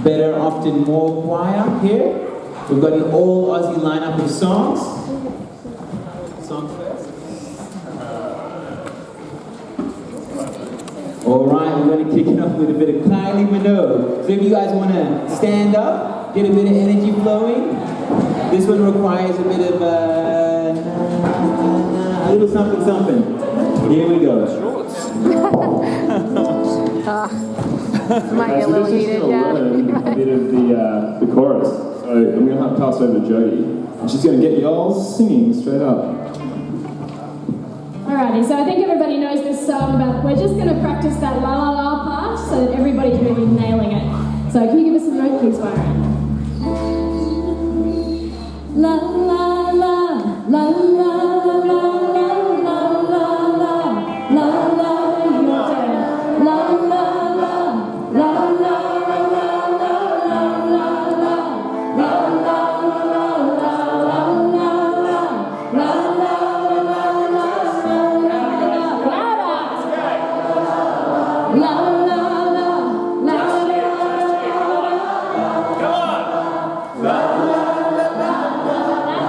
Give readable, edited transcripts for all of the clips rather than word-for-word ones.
Better Often More choir here. We've got an all Aussie lineup of songs. Song first. Alright, we're going to kick it off with a bit of Kylie Minogue. So if you guys want to stand up, get a bit of energy flowing. This one requires a bit of a little something something. Here we go. Might get a little heated, yeah. Learn a bit of the chorus. So I'm going to pass over to Jodie, and she's going to get you all singing straight up. Alrighty, so I think everybody knows this song, but we're just going to practice that la la la part so that everybody's really nailing it. So can you give us a note, please, Byron? La la la, la la la la la la la la la. Your turn. La la la la la la la la la la la.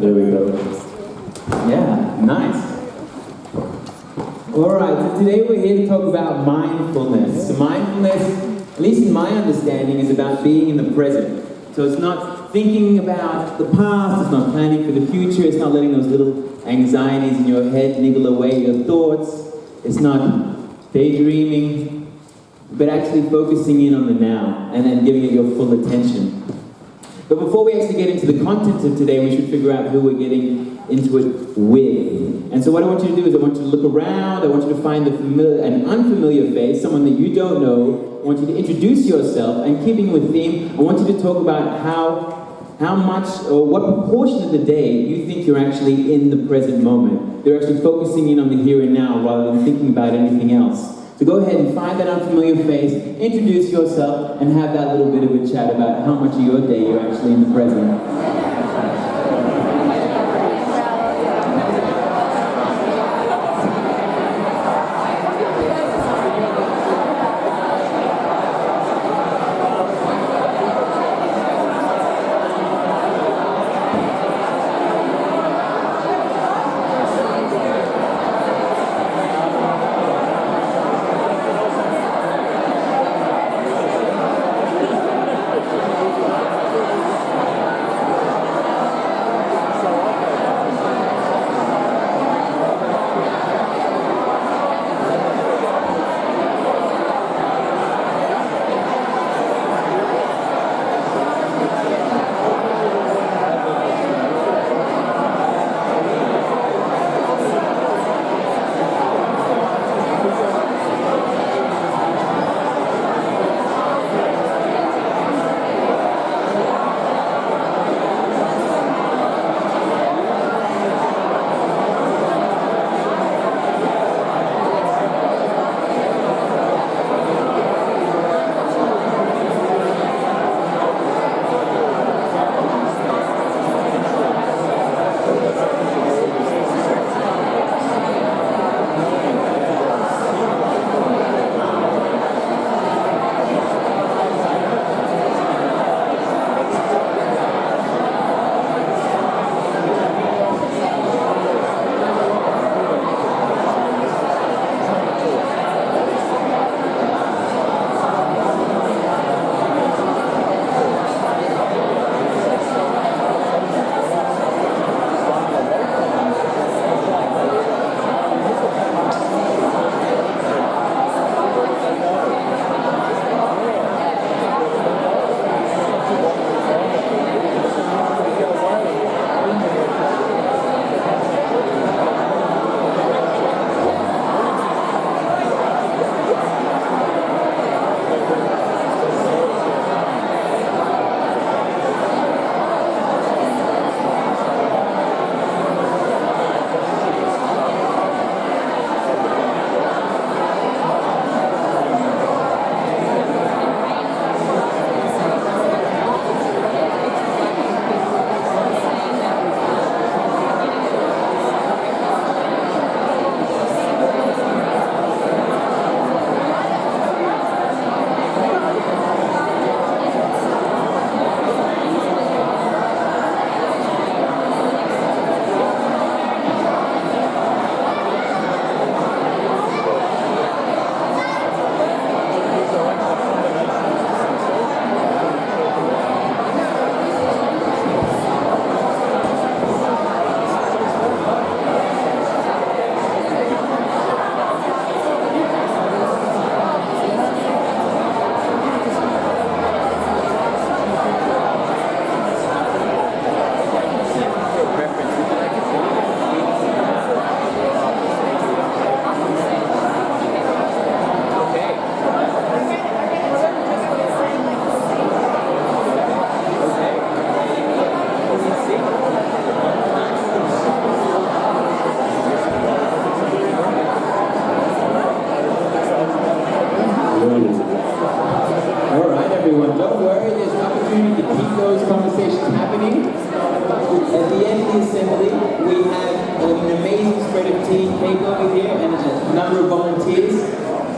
There we go. Yeah, nice. All right, so today we're here to talk about mindfulness. So mindfulness, at least in my understanding, is about being in the present. So it's not thinking about the past, it's not planning for the future, it's not letting those little anxieties in your head niggle away your thoughts, it's not daydreaming, but actually focusing in on the now and then giving it your full attention. But before we actually get into the content of today, we should figure out who we're getting into it with. And so what I want you to do is I want you to look around, I want you to find an unfamiliar face, someone that you don't know. I want you to introduce yourself, and keeping with theme, I want you to talk about how much or what proportion of the day you think you're actually in the present moment. You're actually focusing in on the here and now rather than thinking about anything else. So go ahead and find that unfamiliar face, introduce yourself, and have that little bit of a chat about how much of your day you're actually in the present.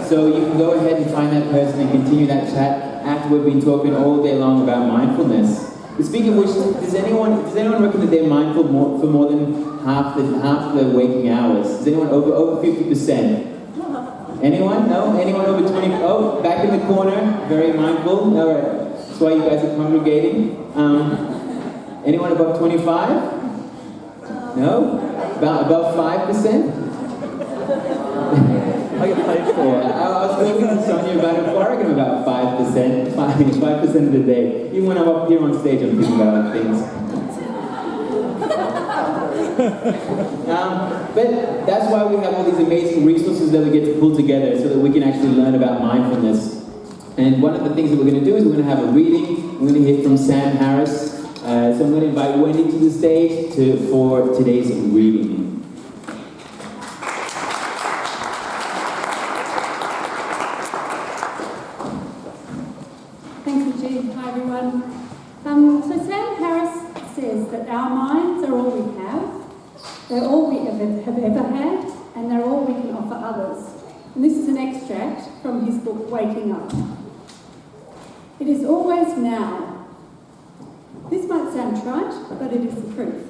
So you can go ahead and find that person and continue that chat after we've been talking all day long about mindfulness. But speaking of which, does anyone reckon that they're mindful for more than half the waking hours? Is anyone over 50%? Anyone? No? Anyone over 20? Oh, back in the corner, very mindful. All right. That's why you guys are congregating. Anyone above 25? No? Above 5%? I get paid for it. I was talking to Sonia about it before. I reckon about 5%. 5% of the day. Even when I'm up here on stage, I'm thinking about other things. But that's why we have all these amazing resources that we get to pull together so that we can actually learn about mindfulness. And one of the things that we're going to do is we're going to have a reading. We're going to hear from Sam Harris. So I'm going to invite Wendy to the stage for today's reading. Thanks, Richie. Hi, everyone. So Sam Harris says that our minds are all we have, they're all we have ever had, and they're all we can offer others. And this is an extract from his book, Waking Up. It is always now. This might sound trite, but it is the truth.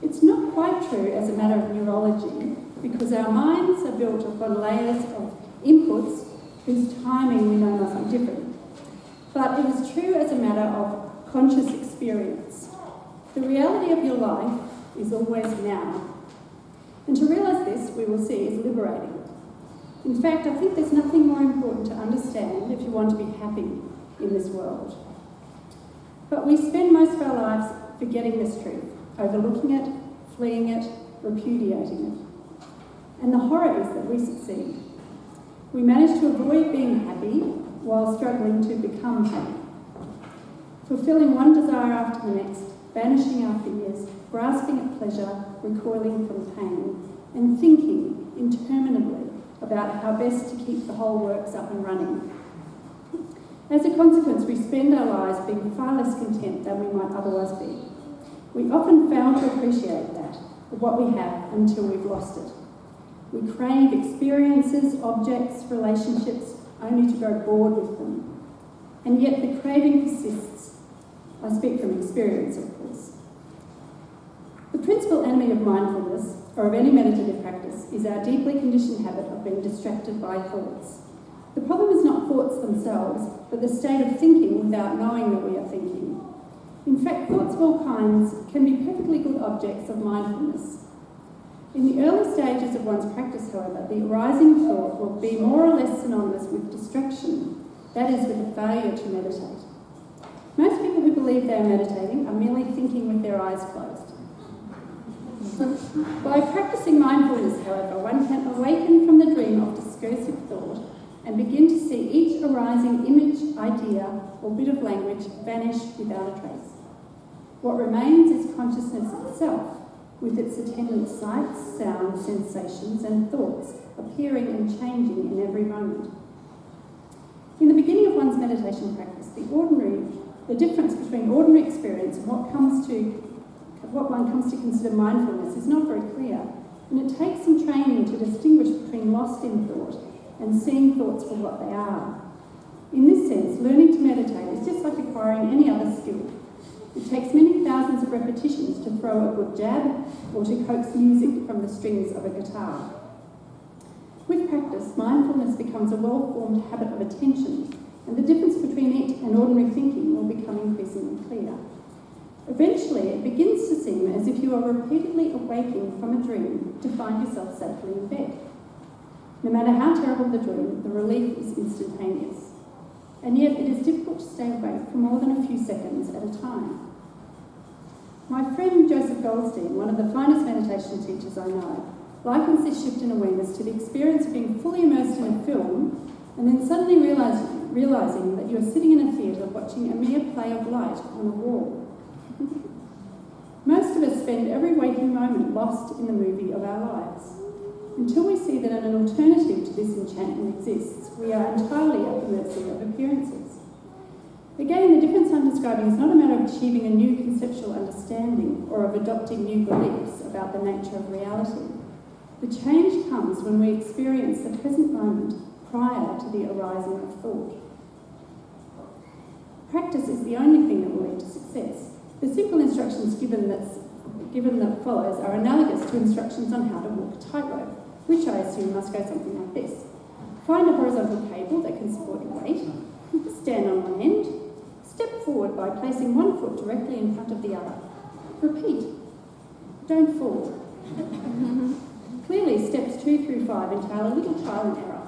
It's not quite true as a matter of neurology, because our minds are built upon layers of inputs whose timing we know must be different. But it is true as a matter of conscious experience. The reality of your life is always now. And to realise this, we will see, is liberating. In fact, I think there's nothing more important to understand if you want to be happy in this world. But we spend most of our lives forgetting this truth, overlooking it, fleeing it, repudiating it. And the horror is that we succeed. We manage to avoid being happy while struggling to become happy. Fulfilling one desire after the next, banishing our fears, grasping at pleasure, recoiling from pain, and thinking interminably about how best to keep the whole works up and running. As a consequence, we spend our lives being far less content than we might otherwise be. We often fail to appreciate that, what we have, until we've lost it. We crave experiences, objects, relationships, only to grow bored with them. And yet the craving persists. I speak from experience, of course. The principal enemy of mindfulness, or of any meditative practice, is our deeply conditioned habit of being distracted by thoughts. The problem is not thoughts themselves, but the state of thinking without knowing that we are thinking. In fact, thoughts of all kinds can be perfectly good objects of mindfulness. In the early stages of one's practice, however, the arising thought will be more or less synonymous with distraction, that is, with a failure to meditate. Most people who believe they are meditating are merely thinking with their eyes closed. By practicing mindfulness, however, one can awaken from the dream of discursive thought and begin to see each arising image, idea, or bit of language vanish without a trace. What remains is consciousness itself, with its attendant sights, sounds, sensations, and thoughts appearing and changing in every moment. In the beginning of one's meditation practice, the difference between ordinary experience and what one comes to consider mindfulness is not very clear, and it takes some training to distinguish between lost in thought and seeing thoughts for what they are. In this sense, learning to meditate is just like acquiring any other skill. It takes many thousands of repetitions to throw a good jab or to coax music from the strings of a guitar. With practice, mindfulness becomes a well-formed habit of attention, and the difference between it and ordinary thinking will become increasingly clear. Eventually, it begins to seem as if you are repeatedly awaking from a dream to find yourself safely in bed. No matter how terrible the dream, the relief is instantaneous. And yet it is difficult to stay awake for more than a few seconds at a time. My friend Joseph Goldstein, one of the finest meditation teachers I know, likens this shift in awareness to the experience of being fully immersed in a film and then suddenly realising that you are sitting in a theatre watching a mere play of light on a wall. Most of us spend every waking moment lost in the movie of our lives. Until we see that an alternative to this enchantment exists, we are entirely at the mercy of appearances. Again, the difference I'm describing is not a matter of achieving a new conceptual understanding or of adopting new beliefs about the nature of reality. The change comes when we experience the present moment prior to the arising of thought. Practice is the only thing that will lead to success. The simple instructions given that follows are analogous to instructions on how to walk a tightrope, which I assume must go something like this. Find a horizontal cable that can support your weight, stand on one end, step forward by placing one foot directly in front of the other. Repeat. Don't fall. Clearly, steps 2 through 5 entail a little trial and error.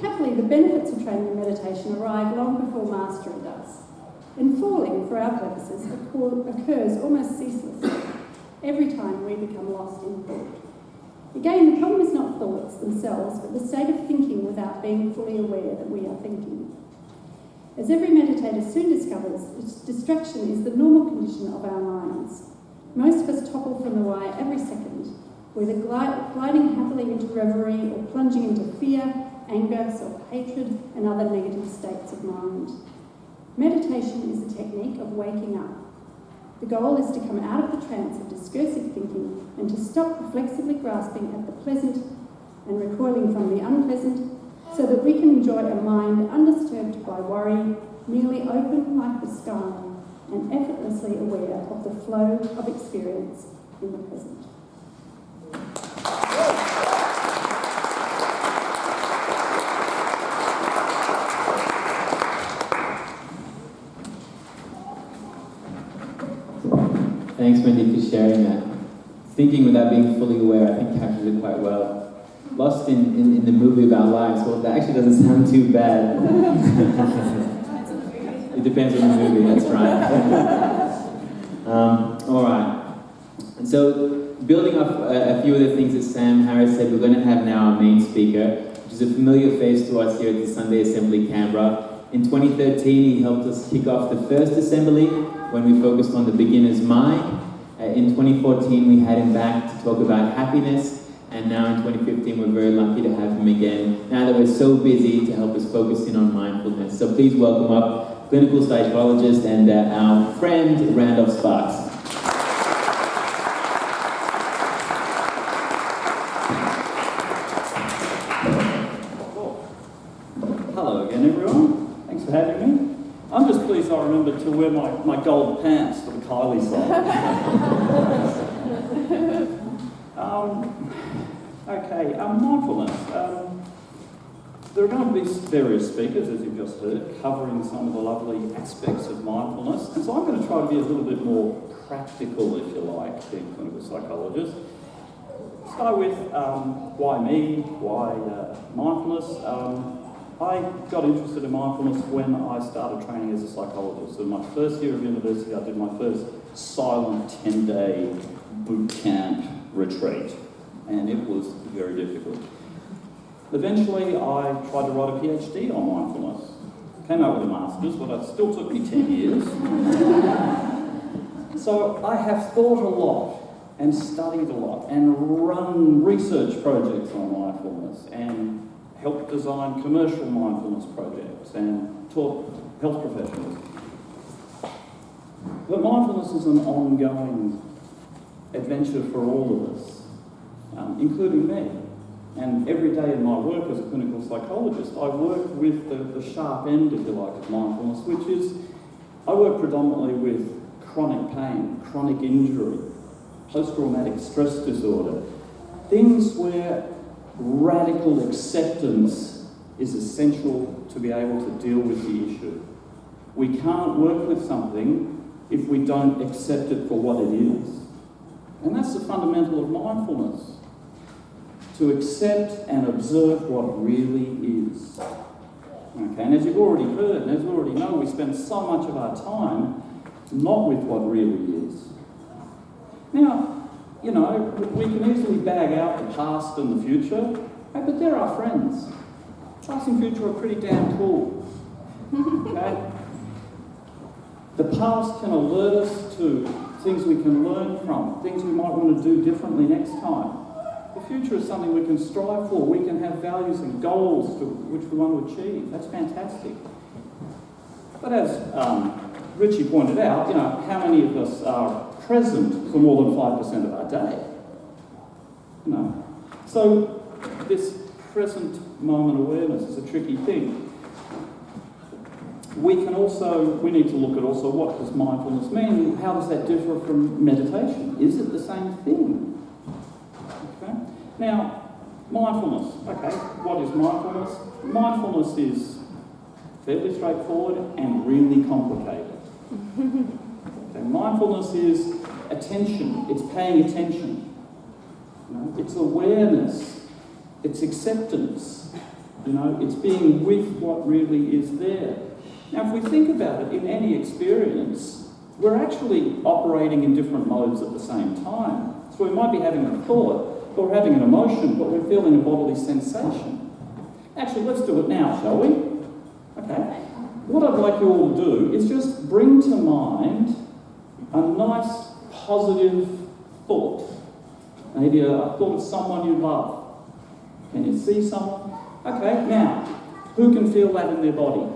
Happily, the benefits of training in meditation arrive long before mastery does. And falling, for our purposes, occurs almost ceaselessly every time we become lost in thought. Again, the problem is not thoughts themselves, but the state of thinking without being fully aware that we are thinking. As every meditator soon discovers, distraction is the normal condition of our minds. Most of us topple from the wire every second, whether gliding happily into reverie or plunging into fear, anger, self-hatred, and other negative states of mind. Meditation is a technique of waking up. The goal is to come out of the trance of discursive thinking and to stop reflexively grasping at the pleasant and recoiling from the unpleasant, so that we can enjoy a mind undisturbed by worry, merely open like the sky, and effortlessly aware of the flow of experience in the present. Thanks, Wendy, for sharing that. Thinking without being fully aware, I think, captures it quite well. Lost in the movie of our lives, well, that actually doesn't sound too bad. It depends on the movie, that's right. All right. And so, building off a few of the things that Sam Harris said, we're going to have now our main speaker, which is a familiar face to us here at the Sunday Assembly, Canberra. In 2013, he helped us kick off the first assembly when we focused on the beginner's mind. In 2014, we had him back to talk about happiness. And now in 2015, we're very lucky to have him again, now that we're so busy, to help us focus in on mindfulness. So please welcome up clinical psychologist and our friend, Randolph Sparks. Hello again, everyone. Thanks for having me. I'm just pleased I remembered to wear my gold pants for the Kylie side. Okay, mindfulness. There are going to be various speakers, as you've just heard, covering some of the lovely aspects of mindfulness. And so I'm going to try to be a little bit more practical, if you like, being a clinical psychologist. Start with why me, why mindfulness. I got interested in mindfulness when I started training as a psychologist. In my first year of university, I did my first silent 10-day boot camp retreat, and it was very difficult. Eventually, I tried to write a PhD on mindfulness. Came out with a master's, but it still took me 10 years. So I have thought a lot and studied a lot and run research projects on mindfulness and helped design commercial mindfulness projects and taught health professionals. But mindfulness is an ongoing adventure for all of us, including me. And every day in my work as a clinical psychologist, I work with the sharp end, if you like, of mindfulness, which is, I work predominantly with chronic pain, chronic injury, post-traumatic stress disorder, things where radical acceptance is essential to be able to deal with the issue. We can't work with something if we don't accept it for what it is. And that's the fundamental of mindfulness. To accept and observe what really is. Okay, and as you've already heard, and as you already know, we spend so much of our time not with what really is. Now, you know, we can easily bag out the past and the future, but they're our friends. Past and future are pretty damn cool. Okay? The past can alert us to things we can learn from, things we might want to do differently next time. The future is something we can strive for. We can have values and goals which we want to achieve. That's fantastic. But as Richie pointed out, you know, how many of us are present for more than 5% of our day? You know, so this present moment awareness is a tricky thing. we need to look at also what does mindfulness mean? How does that differ from meditation? Is it the same thing? Okay. Now, mindfulness. Okay, what is mindfulness? Mindfulness is fairly straightforward and really complicated. Okay, mindfulness is attention. It's paying attention. You know, it's awareness. It's acceptance. You know, it's being with what really is there. Now, if we think about it, in any experience, we're actually operating in different modes at the same time. So we might be having a thought, or having an emotion, but we're feeling a bodily sensation. Actually, let's do it now, shall we? Okay. What I'd like you all to do is just bring to mind a nice, positive thought. Maybe a thought of someone you love. Can you see someone? Okay, now, who can feel that in their body?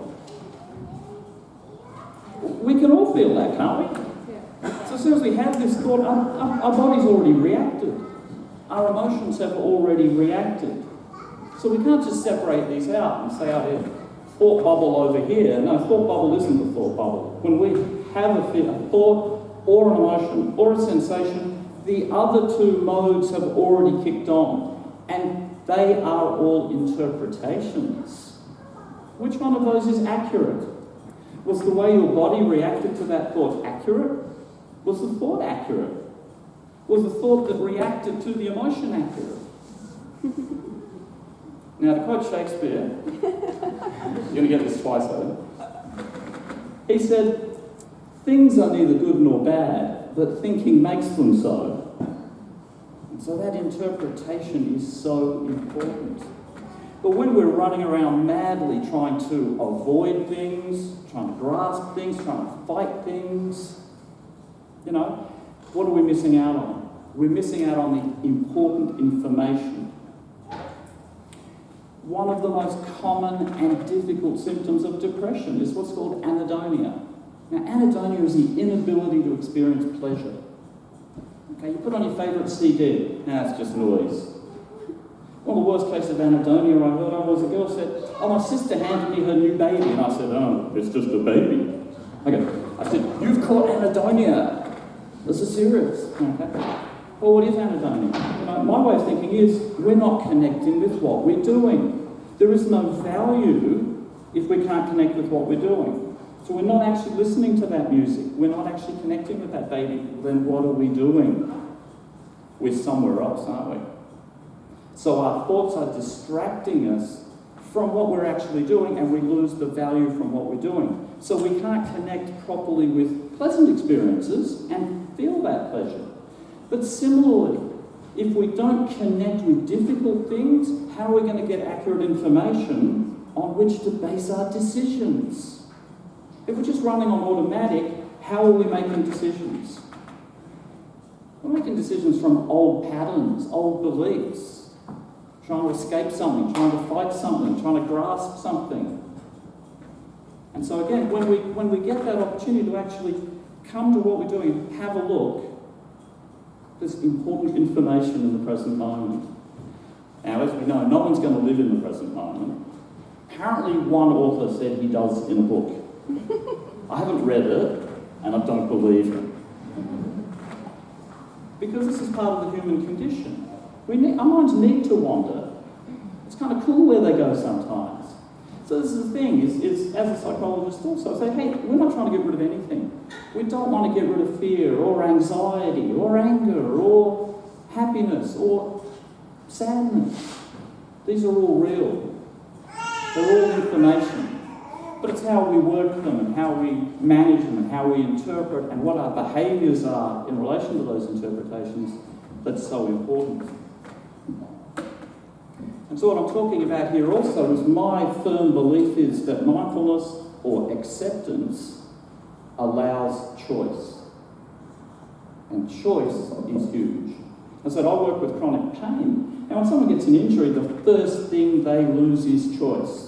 We can all feel that, can't we? Yeah. So as soon as we have this thought, our body's already reacted. Our emotions have already reacted. So we can't just separate these out and say, oh, yeah, thought bubble over here. No, thought bubble isn't a thought bubble. When we have a thought or an emotion or a sensation, the other two modes have already kicked on. And they are all interpretations. Which one of those is accurate? Was the way your body reacted to that thought accurate? Was the thought accurate? Was the thought that reacted to the emotion accurate? Now, to quote Shakespeare, you're going to get this twice over. He said, "Things are neither good nor bad, but thinking makes them so." And so that interpretation is so important. But when we're running around madly trying to avoid things, trying to grasp things, trying to fight things, you know, what are we missing out on? We're missing out on the important information. One of the most common and difficult symptoms of depression is what's called anhedonia. Now, anhedonia is the inability to experience pleasure. Okay, you put on your favourite CD, it's just noise. One of the worst cases of anhedonia I heard of was a girl said, "Oh, my sister handed me her new baby," and I said, "Oh, it's just a baby." Okay, I said, "You've caught anhedonia. This is serious." Okay. Well, what is anhedonia? You know, my way of thinking is we're not connecting with what we're doing. There is no value if we can't connect with what we're doing. So we're not actually listening to that music. We're not actually connecting with that baby. Then what are we doing? We're somewhere else, aren't we? So our thoughts are distracting us from what we're actually doing, and we lose the value from what we're doing. So we can't connect properly with pleasant experiences and feel that pleasure. But similarly, if we don't connect with difficult things, how are we going to get accurate information on which to base our decisions? If we're just running on automatic, how are we making decisions? We're making decisions from old patterns, old beliefs, trying to escape something, trying to fight something, trying to grasp something. And so again, when we get that opportunity to actually come to what we're doing, have a look, there's important information in the present moment. Now, as we know, no one's going to live in the present moment. Apparently, one author said he does in a book. I haven't read it, and I don't believe it. Because this is part of the human condition. Our minds need to wander. It's kind of cool where they go sometimes. So this is the thing, is as a psychologist also, I say, hey, we're not trying to get rid of anything. We don't want to get rid of fear or anxiety or anger or happiness or sadness. These are all real. They're all information. But it's how we work them and how we manage them and how we interpret and what our behaviours are in relation to those interpretations that's so important. And so what I'm talking about here also is my firm belief is that mindfulness or acceptance allows choice. And choice is huge. I said I work with chronic pain. And when someone gets an injury, the first thing they lose is choice.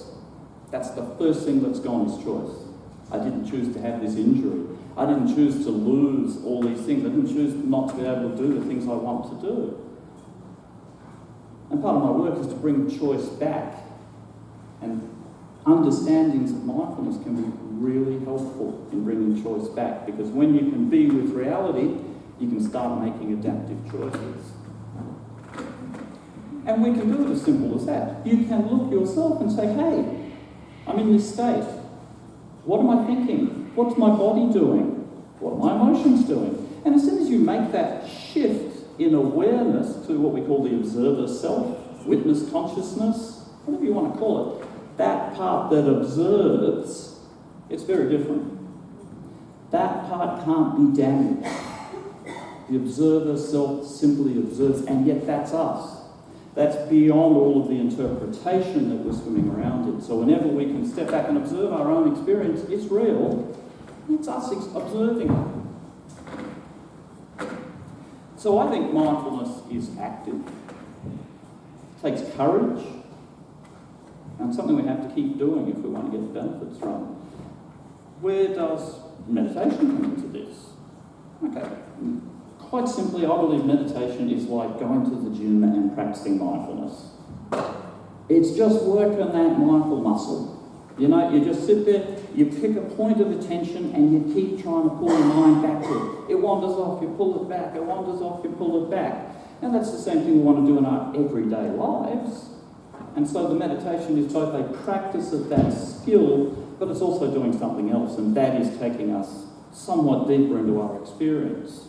That's the first thing that's gone is choice. I didn't choose to have this injury. I didn't choose to lose all these things. I didn't choose not to be able to do the things I want to do. And part of my work is to bring choice back and understandings of mindfulness can be really helpful in bringing choice back, because when you can be with reality, you can start making adaptive choices. And we can do it as simple as that. You can look yourself and say, hey, I'm in this state. What am I thinking? What's my body doing? What are my emotions doing? And as soon as you make that shift in awareness to what we call the observer self, witness consciousness, whatever you want to call it, that part that observes, it's very different. That part can't be damaged. The observer self simply observes, and yet that's us. That's beyond all of the interpretation that we're swimming around in. So whenever we can step back and observe our own experience, it's real. It's us observing it. So I think mindfulness is active. It takes courage. And it's something we have to keep doing if we want to get the benefits from it. Where does meditation come into this? Okay. Quite simply, I believe meditation is like going to the gym and practicing mindfulness. It's just working that mindful muscle. You know, you just sit there, you pick a point of attention and you keep trying to pull your mind back to it. It wanders off, you pull it back, it wanders off, you pull it back. And that's the same thing we want to do in our everyday lives. And so the meditation is both a practice of that skill, but it's also doing something else, and that is taking us somewhat deeper into our experience.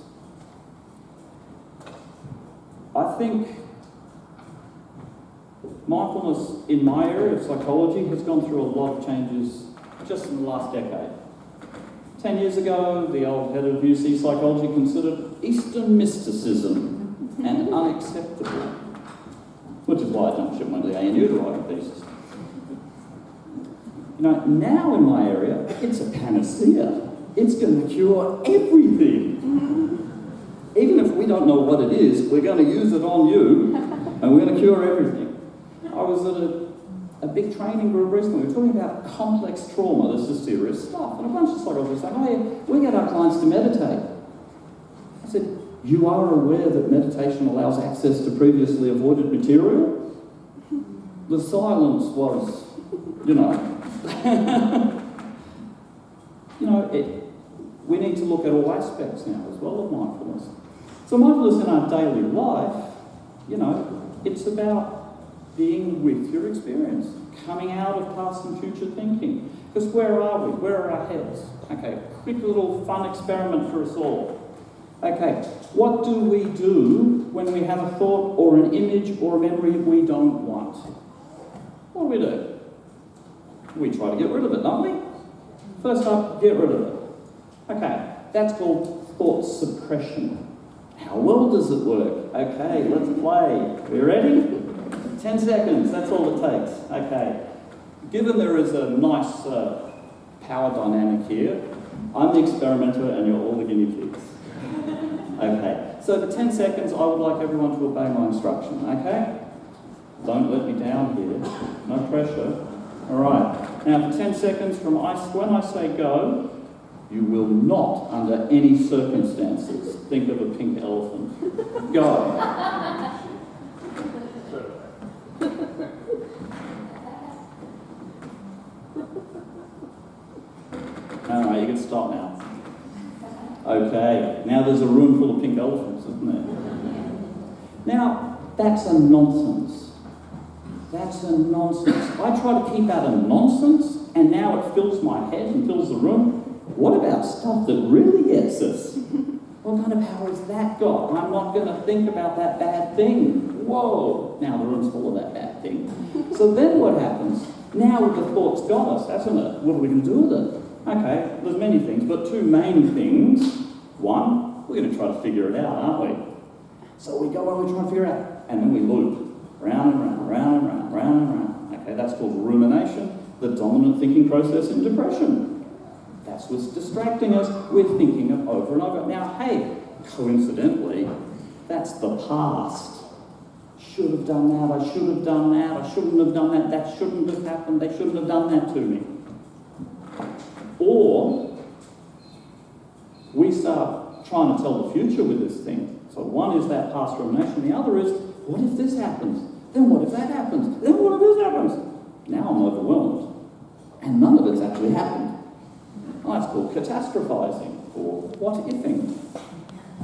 I think mindfulness in my area of psychology has gone through a lot of changes just in the last decade. 10 years ago, the old head of UC Psychology considered Eastern mysticism and unacceptable, which is why I jumped ship went to the ANU to write a thesis. You know, now in my area, it's a panacea. It's going to cure everything. Even if we don't know what it is, we're going to use it on you, and we're going to cure everything. I was at a big training group recently. We were talking about complex trauma. This is serious stuff. And a bunch of psychologists saying, oh yeah, we get our clients to meditate. I said, you are aware that meditation allows access to previously avoided material? The silence was, you know. We need to look at all aspects now as well of mindfulness. So mindfulness in our daily life, you know, it's about being with your experience, coming out of past and future thinking. Because where are we? Where are our heads? Okay, quick little fun experiment for us all. Okay, what do we do when we have a thought or an image or a memory we don't want? What do? We try to get rid of it, don't we? First up, get rid of it. Okay, that's called thought suppression. How well does it work? Okay, let's play. Are you ready? 10 seconds, that's all it takes. Okay. Given there is a nice power dynamic here, I'm the experimenter and you're all the guinea pigs. Okay. So for 10 seconds, I would like everyone to obey my instruction, okay? Don't let me down here. No pressure. All right. Now for 10 seconds from when I say go, you will not, under any circumstances, think of a pink elephant. Go. All right, you can stop now. Okay, now there's a room full of pink elephants, isn't there? Now, that's a nonsense. That's a nonsense. I try to keep out of nonsense, and now it fills my head and fills the room. What about stuff that really gets us? What kind of power has that got? I'm not going to think about that bad thing. Whoa! Now the room's full of that bad thing. So then what happens? Now the thought's got us, hasn't it? What are we going to do with it? Okay, there's many things, but two main things. One, we're going to try to figure it out, aren't we? So we go and we try to figure it out, and then we loop. Round and round, round and round, round and round. Okay, that's called rumination, the dominant thinking process in depression. That's what's distracting us. We're thinking of over and over. Now, hey, coincidentally, that's the past. Should have done that, I should have done that, I shouldn't have done that, that shouldn't have happened, they shouldn't have done that to me. Or we start trying to tell the future with this thing. So one is that past rumination, the other is, what if this happens? Then what if that happens? Then what if this happens? Now I'm overwhelmed. and none of it's actually happened. That's called catastrophizing or what-ifing.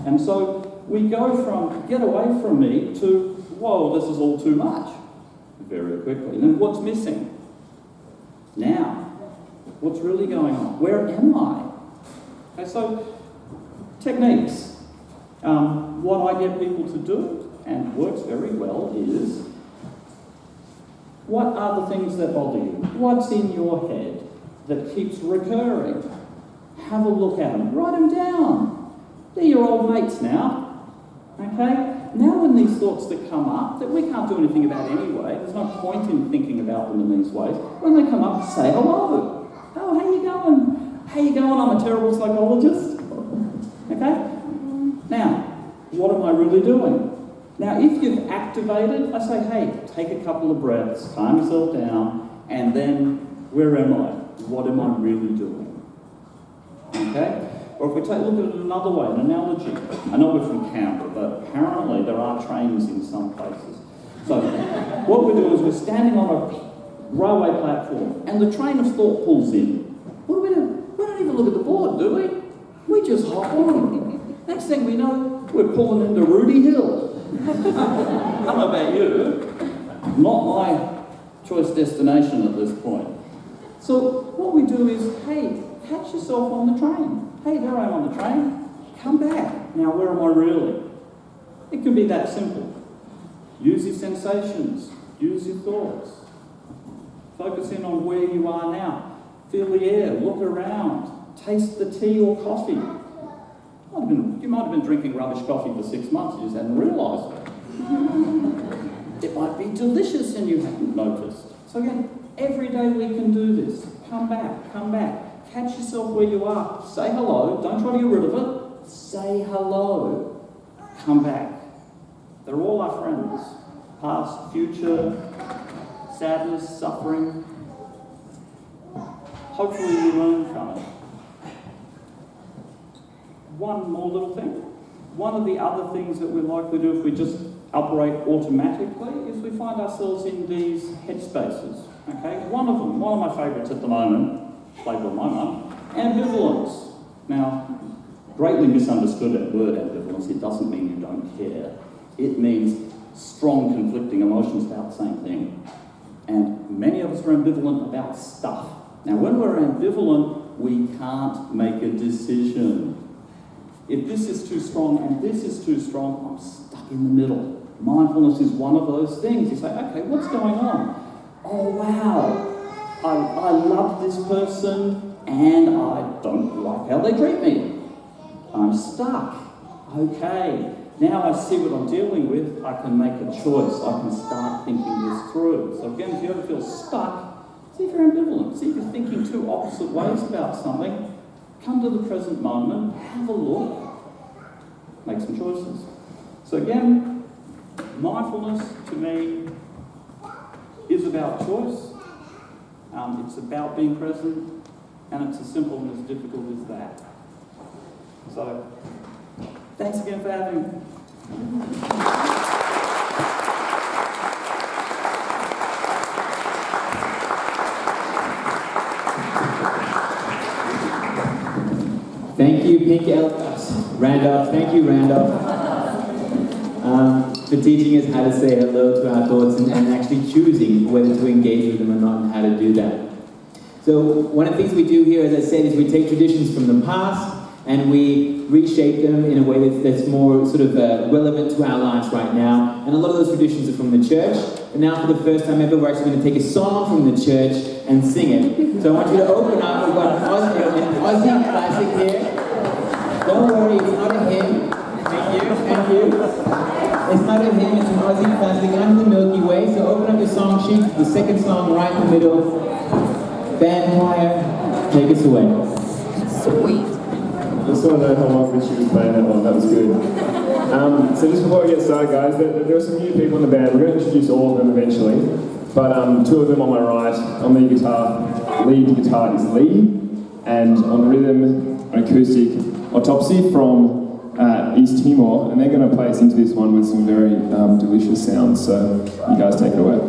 And so we go from get away from me to, whoa, this is all too much, very quickly. And then what's missing? Now, what's really going on? Where am I? Okay, so techniques. What I get people to do, and works very well, is what are the things that bother you? What's in your head that keeps recurring? Have a look at them. Write them down. They're your old mates now. Okay? Now when these thoughts that come up, that we can't do anything about anyway, there's no point in thinking about them in these ways, when they come up, say hello. Oh, how you going? How you going? I'm a terrible psychologist. Okay? Now, what am I really doing? Now, if you've activated, I say, hey, take a couple of breaths, calm yourself down, and then, where am I? What am I really doing? Okay? Or if we take a look at it another way, an analogy. I know we're from Canberra, but apparently there are trains in some places. So, what we're doing is we're standing on a railway platform, and the train of thought pulls in. What do we do? We don't even look at the board, do we? We just hop on. Next thing we know, we're pulling into Rudy Hill. I don't know about you, not my choice destination at this point. So what we do is, hey, catch yourself on the train. Hey, there I am on the train. Come back. Now, where am I really? It can be that simple. Use your sensations. Use your thoughts. Focus in on where you are now. Feel the air. Look around. Taste the tea or coffee. You might have been drinking rubbish coffee for 6 months, you just hadn't realised it. It might be delicious and you hadn't noticed. So again, every day we can do this. Come back, catch yourself where you are. Say hello, don't try to get rid of it. Say hello. Come back. They're all our friends. Past, future, sadness, suffering. Hopefully you learn from it. One more little thing. One of the other things that we likely do if we just operate automatically is we find ourselves in these headspaces. Okay, one of my favourites at the moment, played by my mum, ambivalence. Now, greatly misunderstood that word ambivalence. It doesn't mean you don't care. It means strong conflicting emotions about the same thing. And many of us are ambivalent about stuff. Now, when we're ambivalent, we can't make a decision. If this is too strong and this is too strong, I'm stuck in the middle. Mindfulness is one of those things. You say, okay, what's going on? Oh, wow, I love this person and I don't like how they treat me. I'm stuck. Okay, now I see what I'm dealing with. I can make a choice. I can start thinking this through. So again, if you ever feel stuck, see if you're ambivalent. See if you're thinking two opposite ways about something. Come to the present moment, have a look, make some choices. So again, mindfulness to me is about choice. It's about being present, and it's as simple and as difficult as that. So, thanks again for having me. Thank you, Randolph. Thank you, Randolph, for teaching us how to say hello to our thoughts and actually choosing whether to engage with them or not and how to do that. So one of the things we do here, as I said, is we take traditions from the past and we reshape them in a way that's more sort of relevant to our lives right now. And a lot of those traditions are from the church. And now for the first time ever, we're actually going to take a song from the church and sing it. So I want you to open up. We've got an Aussie classic here. Don't worry, it's not a hymn. Thank you. It's not a hymn, it's an Aussie classic, Under the Milky Way. So open up your song sheet, the second song right in the middle. Band choir, take us away. Sweet. I just want to know how long Richie was playing that one. That was good. So just before we get started, guys, there are some new people in the band. We're going to introduce all of them eventually. But two of them on my right, on the guitar, lead guitar is Lee, and on rhythm, acoustic, Autopsy from East Timor, and they're going to play us into this one with some very delicious sounds. So you guys take it away.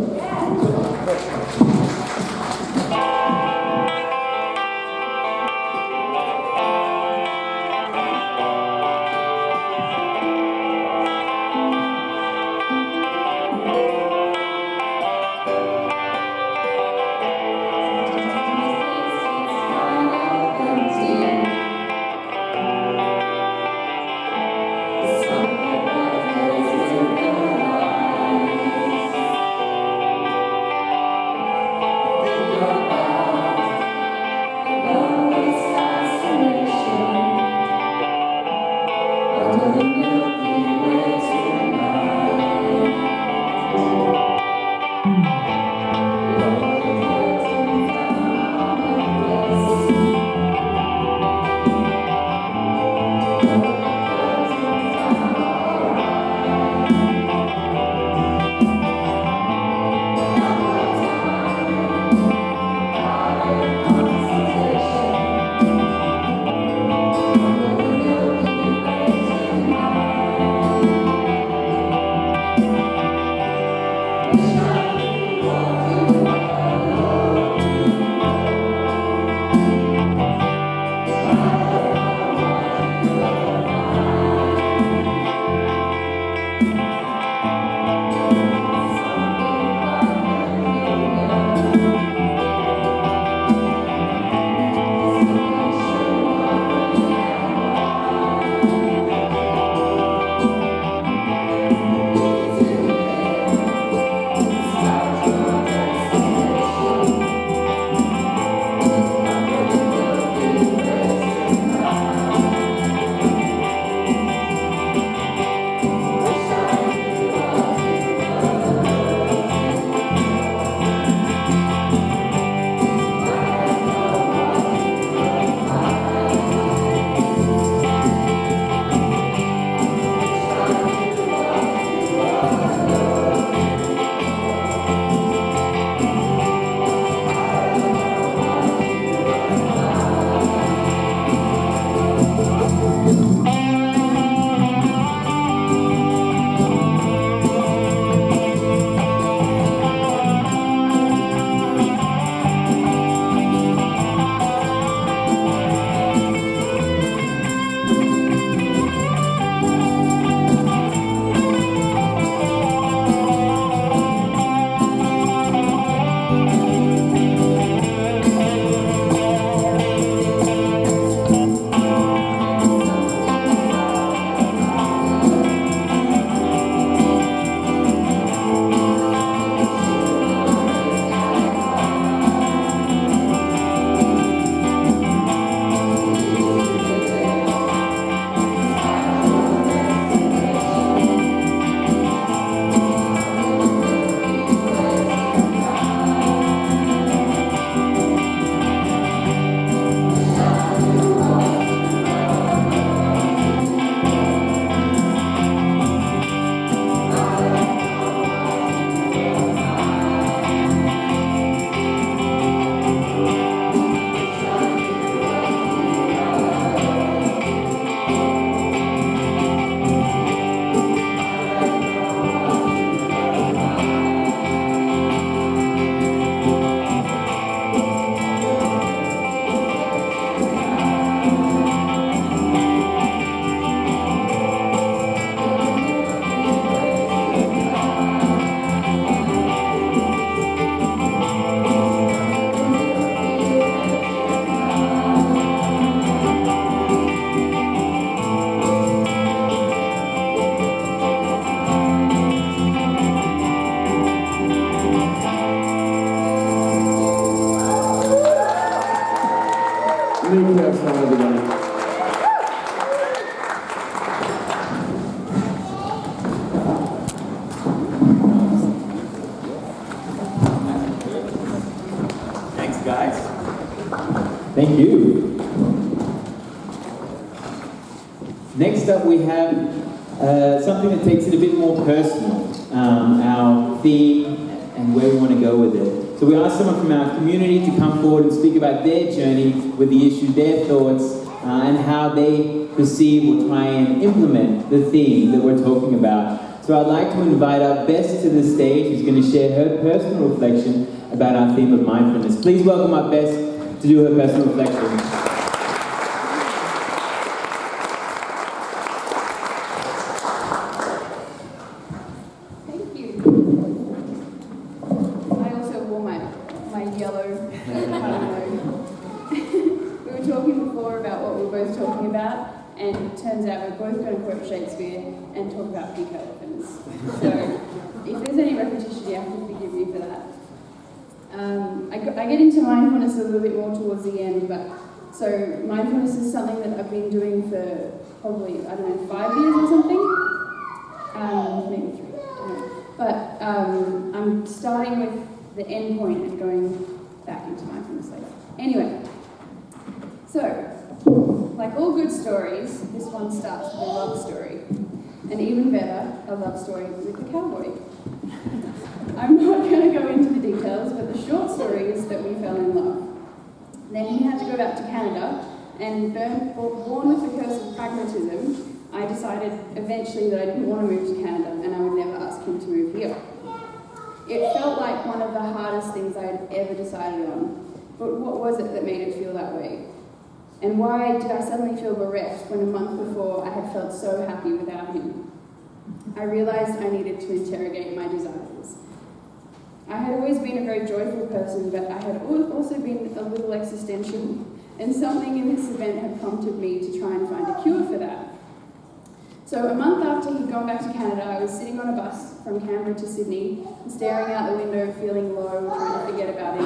Thank you. Next up we have something that takes it a bit more personal, our theme and where we want to go with it. So we asked someone from our community to come forward and speak about their journey with the issue, their thoughts, and how they perceive or try and implement the theme that we're talking about. So I'd like to invite our Bess to the stage, who's going to share her personal reflection about our theme of mindfulness. Please welcome our Bess to do her personal reflection. Shakespeare and talk about pink elephants. So if there's any repetition, you have to forgive me for that. I get into mindfulness a little bit more towards the end, but so mindfulness is something that I've been doing for probably, 5 years or end point and going back into mindfulness later. Anyway, so, like all good stories, this one starts with a love story. And even better, a love story with a cowboy. I'm not going to go into the details, but the short story is that we fell in love. Then he had to go back to Canada, and born with the curse of pragmatism, I decided eventually that I didn't want to move to Canada and I would never ask him to move here. It felt like one of the hardest things I had ever decided on. But what was it that made it feel that way? And why did I suddenly feel bereft when a month before I had felt so happy without him? I realised I needed to interrogate my desires. I had always been a very joyful person, but I had also been a little existential, and something in this event had prompted me to try and find a cure for that. So a month after he'd gone back to Canada, I was sitting on a bus from Canberra to Sydney, staring out the window, feeling low, trying to forget about him.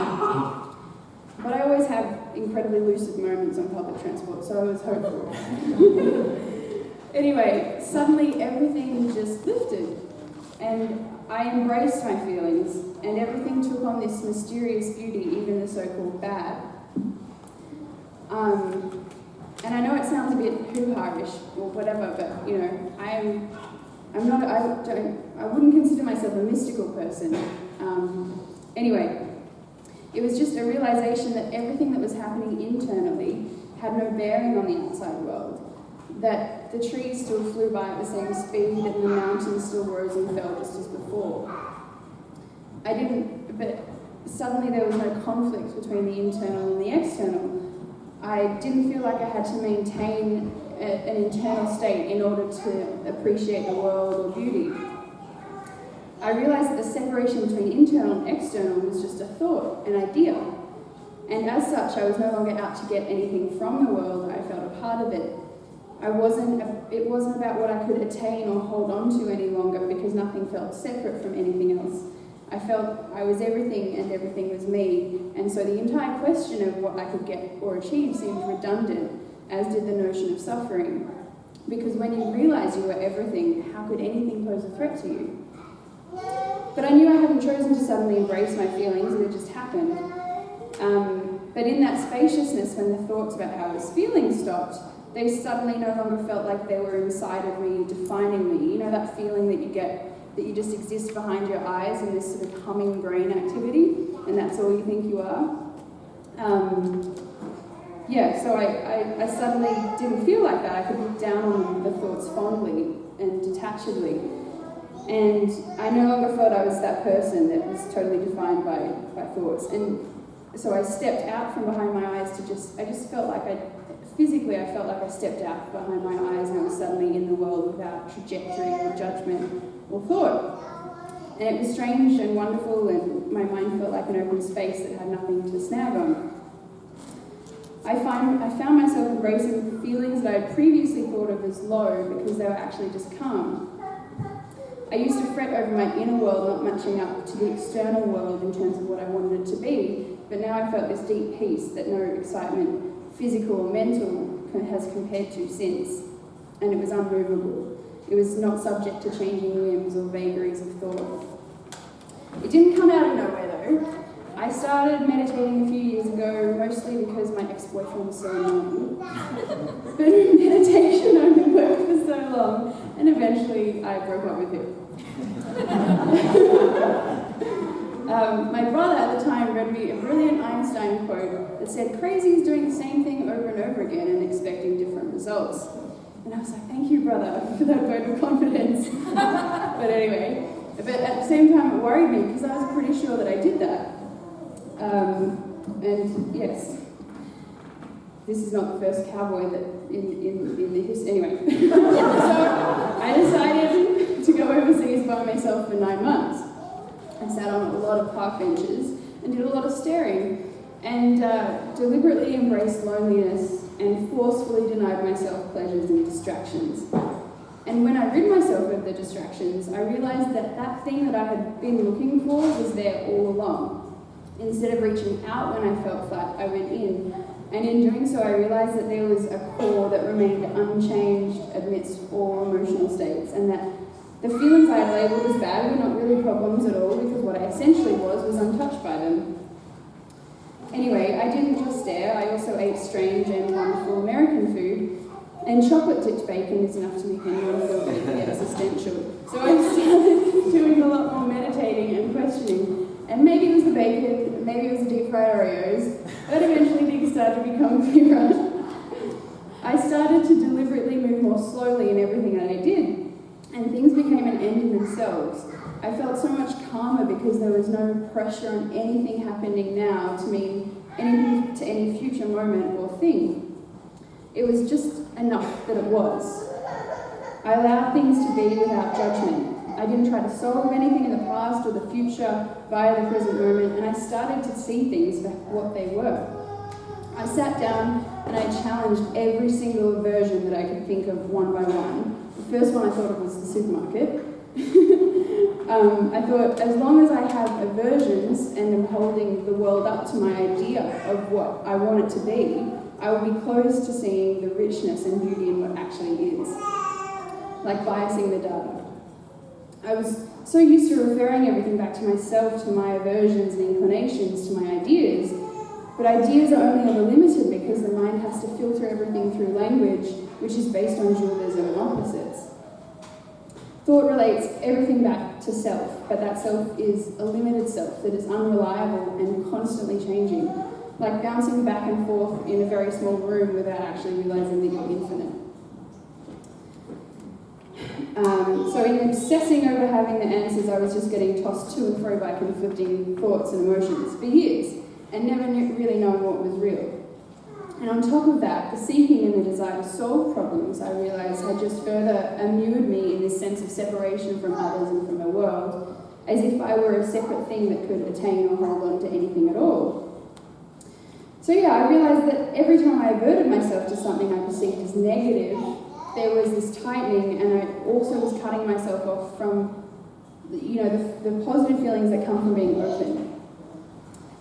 But I always have incredibly lucid moments on public transport, so I was hopeful. Anyway, suddenly everything just lifted, and I embraced my feelings, and everything took on this mysterious beauty, even the so-called bad. And I know it sounds a bit hoo-ha-ish or whatever, but you know, I wouldn't consider myself a mystical person. Anyway, it was just a realization that everything that was happening internally had no bearing on the outside world. That the trees still flew by at the same speed and the mountains still rose and fell just as before. But suddenly there was no conflict between the internal and the external. I didn't feel like I had to maintain an internal state in order to appreciate the world or beauty. I realized that the separation between internal and external was just a thought, an idea. And as such, I was no longer out to get anything from the world, I felt a part of it. It wasn't about what I could attain or hold on to any longer because nothing felt separate from anything else. I felt I was everything and everything was me, and so the entire question of what I could get or achieve seemed redundant, as did the notion of suffering. Because when you realize you were everything, how could anything pose a threat to you? But I knew I hadn't chosen to suddenly embrace my feelings, it had just happened. But in that spaciousness, when the thoughts about how I was feeling stopped, they suddenly no longer felt like they were inside of me, defining me. You know that feeling that you get, that you just exist behind your eyes in this sort of humming brain activity, and that's all you think you are? So I suddenly didn't feel like that. I could look down on the thoughts fondly and detachedly. And I no longer felt I was that person that was totally defined by thoughts. And so I stepped out from behind my eyes I just felt like physically I felt like I stepped out behind my eyes and I was suddenly in the world without trajectory or judgment or thought. And it was strange and wonderful, and my mind felt like an open space that had nothing to snag on. I found myself embracing feelings that I had previously thought of as low because they were actually just calm. I used to fret over my inner world not matching up to the external world in terms of what I wanted it to be, but now I felt this deep peace that no excitement, physical or mental, has compared to since, and it was unmovable. It was not subject to changing whims or vagaries of thought. It didn't come out of nowhere though. I started meditating a few years ago, mostly because my ex-boyfriend was so annoying. But meditation only worked for so long, and eventually I broke up with him. My brother at the time read me a brilliant Einstein quote that said, "Crazy is doing the same thing over and over again and expecting different results." And I was like, "Thank you, brother, for that vote of confidence." But anyway, at the same time it worried me because I was pretty sure that I did that. And yes, this is not the first cowboy that in the history. Anyway, so I decided to go overseas by myself for 9 months. I sat on a lot of park benches and did a lot of staring, and deliberately embraced loneliness and forcefully denied myself pleasures and distractions. And when I rid myself of the distractions, I realized that that thing that I had been looking for was there all along. Instead of reaching out when I felt flat, I went in. And in doing so, I realized that there was a core that remained unchanged amidst all emotional states, and that The feelings I labelled as bad were not really problems at all, because what I essentially was untouched by them. Anyway, I didn't just stare, I also ate strange and wonderful American food, and chocolate-dipped bacon is enough to make anyone feel vaguely existential. So I started doing a lot more meditating and questioning, and maybe it was the bacon, maybe it was the deep-fried Oreos, but eventually things started to become clearer. I started to deliberately move more slowly in everything that I did, and things became an end in themselves. I felt so much calmer because there was no pressure on anything happening now to mean anything to any future moment or thing. It was just enough that it was. I allowed things to be without judgment. I didn't try to solve anything in the past or the future via the present moment, and I started to see things for what they were. I sat down and I challenged every single aversion that I could think of one by one. The first one I thought of was the supermarket. I thought, as long as I have aversions and am holding the world up to my idea of what I want it to be, I will be closed to seeing the richness and beauty in what actually is. Like biasing the data. I was so used to referring everything back to myself, to my aversions and inclinations, to my ideas, but ideas are only ever limited because the mind has to filter everything through language, which is based on dualism and opposites. Thought relates everything back to self, but that self is a limited self that is unreliable and constantly changing, like bouncing back and forth in a very small room without actually realising that you're infinite. So in obsessing over having the answers, I was just getting tossed to and fro by conflicting thoughts and emotions for years, and never really knowing what was real. And on top of that, the seeking and the desire to solve problems, I realised, had just further immured me in this sense of separation from others and from the world, as if I were a separate thing that could attain or hold on to anything at all. So yeah, I realised that every time I averted myself to something I perceived as negative, there was this tightening, and I also was cutting myself off from, the positive feelings that come from being open.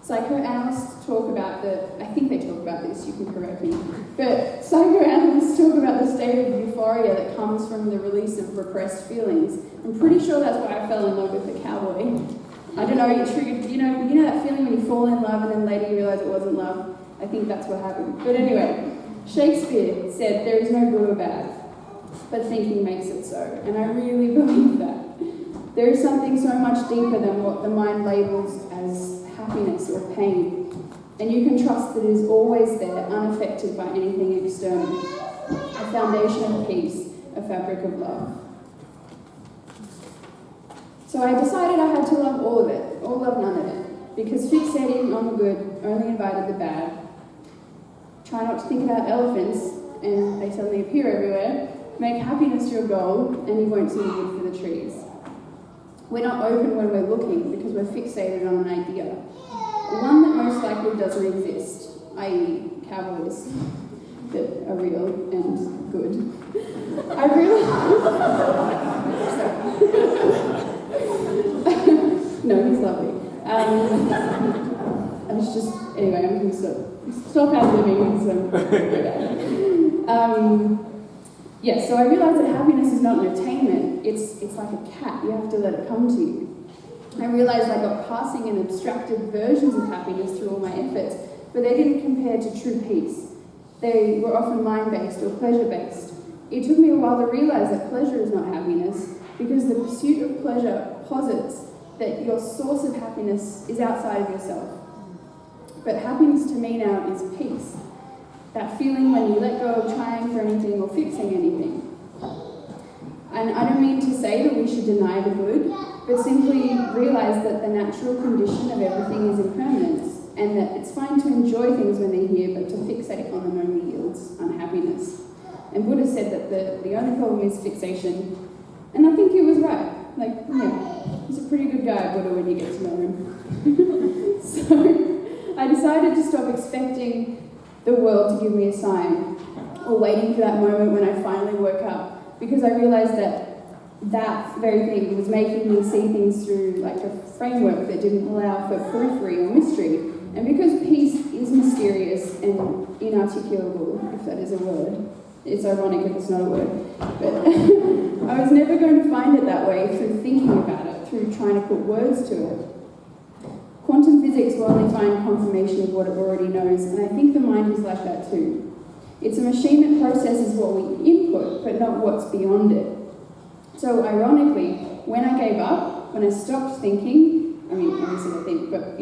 Psychoanalysts talk about I think they talk about this, you can correct me, but psychoanalysts talk about the state of euphoria that comes from the release of repressed feelings. I'm pretty sure that's why I fell in love with the cowboy. I don't know, it triggered, you know that feeling when you fall in love and then later you realise it wasn't love? I think that's what happened. But anyway, Shakespeare said there is no good or bad, but thinking makes it so, and I really believe that. There is something so much deeper than what the mind labels as happiness or pain, and you can trust that it is always there, unaffected by anything external. A foundation of peace, a fabric of love. So I decided I had to love all of it, or love none of it, because fixating on the good only invited the bad. Try not to think about elephants, and they suddenly appear everywhere. Make happiness your goal, and you won't see the wood for the trees. We're not open when we're looking because we're fixated on an idea. One that most likely doesn't exist, i.e. cowboys that are real and good. I realised... No, he's lovely. I was just... Anyway, I'm going to stop ad-libbing because yeah, so I realised that happiness is not an attainment, it's like a cat, you have to let it come to you. I realised I got passing and abstracted versions of happiness through all my efforts, but they didn't compare to true peace. They were often mind-based or pleasure-based. It took me a while to realise that pleasure is not happiness, because the pursuit of pleasure posits that your source of happiness is outside of yourself. But happiness to me now is peace. That feeling when you let go of trying for anything or fixing anything. And I don't mean to say that we should deny the good, but simply realise that the natural condition of everything is impermanence, and that it's fine to enjoy things when they're here, but to fixate on them only yields unhappiness. And Buddha said that the only problem is fixation, and I think he was right. Like, yeah, he's a pretty good guy, Buddha, when you get to know him. So I decided to stop expecting the world to give me a sign, or waiting for that moment when I finally woke up, because I realised that very thing was making me see things through like a framework that didn't allow for periphery or mystery. And because peace is mysterious and inarticulable, if that is a word, it's ironic if it's not a word, but I was never going to find it that way through thinking about it, through trying to put words to it. Quantum physics will only find confirmation of what it already knows, and I think the mind is like that too. It's a machine that processes what we input, but not what's beyond it. So ironically, when I gave up, when I stopped thinking, I mean, obviously I think, but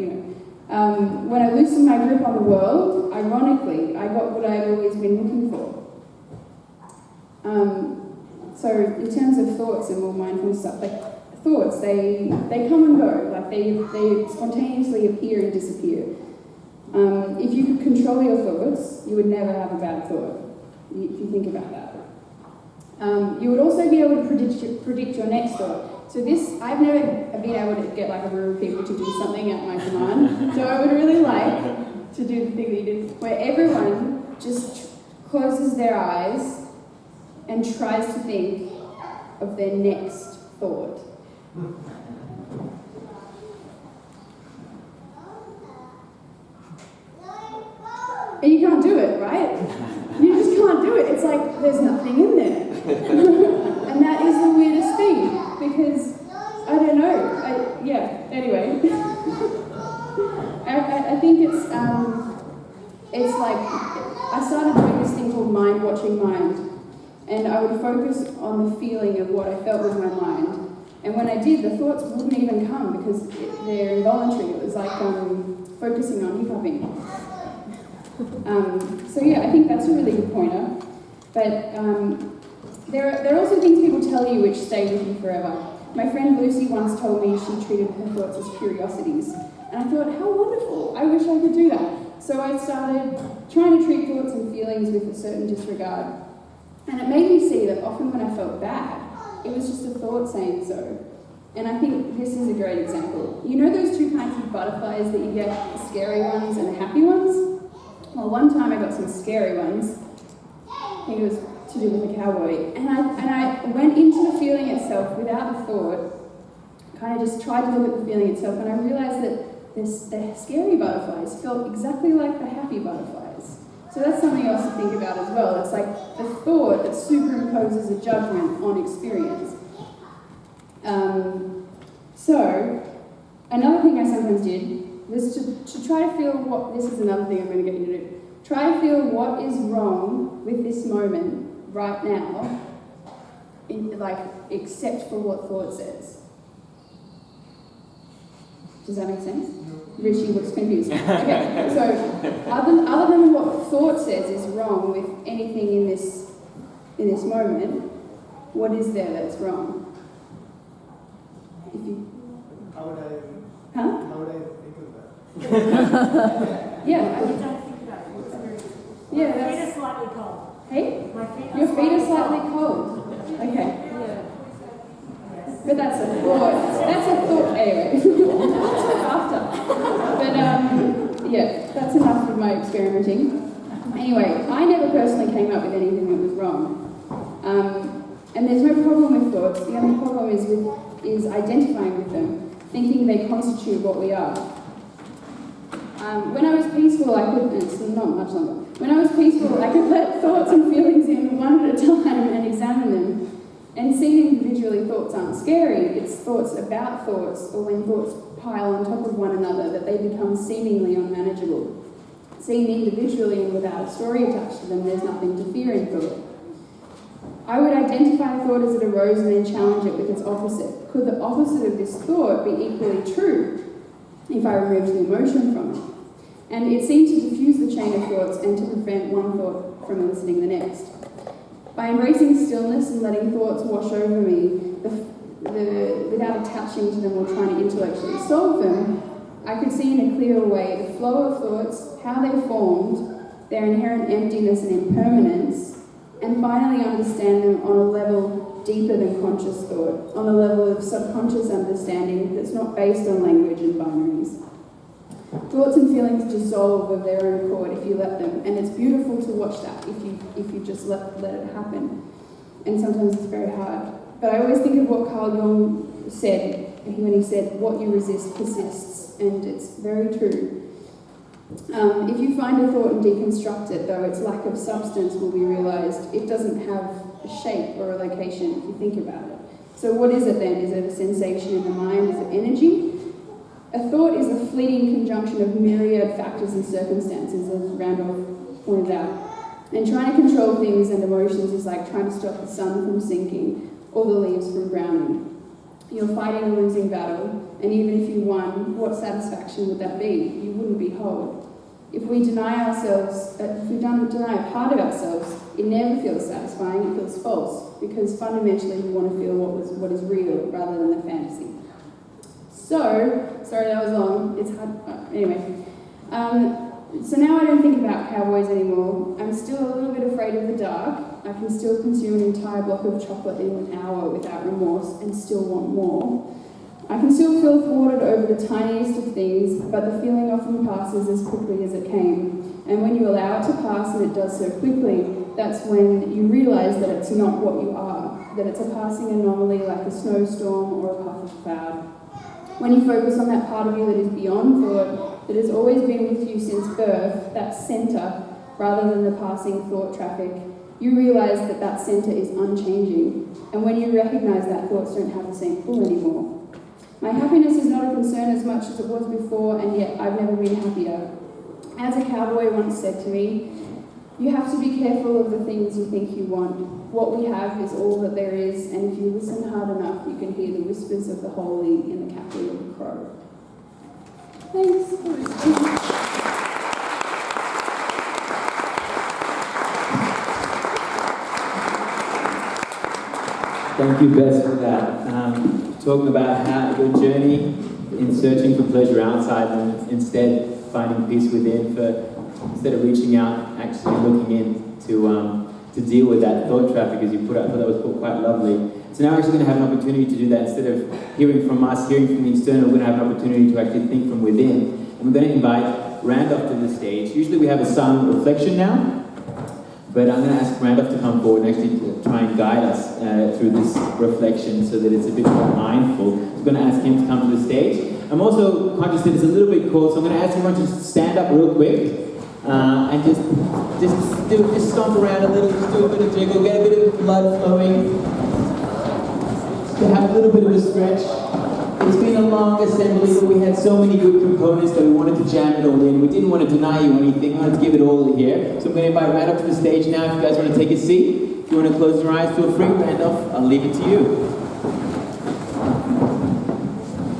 when I loosened my grip on the world, ironically, I got what I'd always been looking for. So in terms of thoughts and more mindful stuff, like thoughts, they come and go, like they spontaneously appear and disappear. If you could control your thoughts, you would never have a bad thought, if you think about that. You would also be able to predict your next thought. So this, I've never been able to get like a room of people to do something at my command. So I would really like to do the thing that you did, where everyone just closes their eyes and tries to think of their next thought. And you can't do it, right? You just can't do it. It's like there's nothing in there. And that is the weirdest thing, because I don't know. Anyway. I think it's like I started doing this thing called mind watching mind, and I would focus on the feeling of what I felt was my mind. And when I did, the thoughts wouldn't even come because they're involuntary. It was like focusing on hiccuping. I think that's a really good pointer. But there are also things people tell you which stay with you forever. My friend Lucy once told me she treated her thoughts as curiosities. And I thought, how wonderful, I wish I could do that. So I started trying to treat thoughts and feelings with a certain disregard. And it made me see that often when I felt bad, it was just a thought saying so. And I think this is a great example. You know those two kinds of butterflies that you get, the scary ones and the happy ones? Well, one time I got some scary ones. I think it was to do with a cowboy. And I went into the feeling itself without a thought, kind of just tried to look at the feeling itself, and I realised that the scary butterflies felt exactly like the happy butterflies. So that's something else to think about as well. It's like the thought that superimposes a judgment on experience. So another thing I sometimes did was to try to feel what, this is another thing I'm going to get you to do, try to feel what is wrong with this moment right now, except for what thought says. Does that make sense? Richie looks confused. Okay, so other than what thought says is wrong with anything in this moment, what is there that's wrong? How would I think of that? Yeah. I don't think about it. Yeah, My feet that's... are slightly cold. Hey? Your feet are slightly cold. Okay. But that's a thought. That's a thought. Anyway. After. But that's enough of my experimenting. Anyway, I never personally came up with anything that was wrong. And there's no problem with thoughts. The only problem is identifying with them, thinking they constitute what we are. When I was peaceful, it's not much longer. When I was peaceful, I could let thoughts and feelings in one at a time and examine them. And seeing individually thoughts aren't scary, it's thoughts about thoughts, or when thoughts pile on top of one another, that they become seemingly unmanageable. Seen individually and without a story attached to them, there's nothing to fear in thought. I would identify a thought as it arose and then challenge it with its opposite. Could the opposite of this thought be equally true if I removed the emotion from it? And it seemed to diffuse the chain of thoughts and to prevent one thought from eliciting the next. By embracing stillness and letting thoughts wash over me, without attaching to them or trying to intellectually solve them, I could see in a clearer way the flow of thoughts, how they formed, their inherent emptiness and impermanence, and finally understand them on a level deeper than conscious thought, on a level of subconscious understanding that's not based on language and binaries. Thoughts and feelings dissolve of their own accord if you let them, and it's beautiful to watch that if you just let it happen. And sometimes it's very hard. But I always think of what Carl Jung said when he said, "What you resist persists," and it's very true. If you find a thought and deconstruct it, though, its lack of substance will be realised. It doesn't have shape or a location if you think about it. So what is it then? Is it a sensation in the mind? Is it energy? A thought is a fleeting conjunction of myriad factors and circumstances, as Randolph pointed out. And trying to control things and emotions is like trying to stop the sun from sinking or the leaves from browning. You're fighting a losing battle, and even if you won, what satisfaction would that be? You wouldn't be whole. If we deny ourselves, if we deny a part of ourselves, it never feels satisfying, it feels false, because fundamentally we want to feel what is real rather than the fantasy. So, sorry that was long, it's hard, anyway. So now I don't think about cowboys anymore. I'm still a little bit afraid of the dark. I can still consume an entire block of chocolate in an hour without remorse and still want more. I can still feel thwarted over the tiniest of things, but the feeling often passes as quickly as it came. And when you allow it to pass, and it does so quickly, that's when you realise that it's not what you are, that it's a passing anomaly like a snowstorm or a puff of cloud. When you focus on that part of you that is beyond thought, that has always been with you since birth, that centre, rather than the passing thought traffic, you realise that that centre is unchanging. And when you recognise that thoughts don't have the same pull anymore. My happiness is not a concern as much as it was before, and yet I've never been happier. As a cowboy once said to me, you have to be careful of the things you think you want. What we have is all that there is, and if you listen hard enough, you can hear the whispers of the holy in the cackle of a crow. Thanks. Thank you, Bess, for that. Talking about how your journey in searching for pleasure outside and instead finding peace within, instead of reaching out, actually looking in to deal with that thought traffic, as you put out. I thought that was quite lovely. So now we're actually going to have an opportunity to do that. Instead of hearing from us, hearing from the external, we're going to have an opportunity to actually think from within. And we're going to invite Randolph to the stage. Usually we have a sun reflection now, but I'm going to ask Randolph to come forward and actually try and guide us through this reflection so that it's a bit more mindful. So I'm going to ask him to come to the stage. I'm also conscious that it's a little bit cold, so I'm going to ask everyone to stand up real quick and just stomp around a little, just do a bit of jiggle, get a bit of blood flowing, to have a little bit of a stretch. It's been a long assembly, but we had so many good components that we wanted to jam it all in. We didn't want to deny you anything, we wanted to give it all here. So I'm going to invite Randolph to the stage now. If you guys want to take a seat, if you want to close your eyes, feel free. Randolph, I'll leave it to you.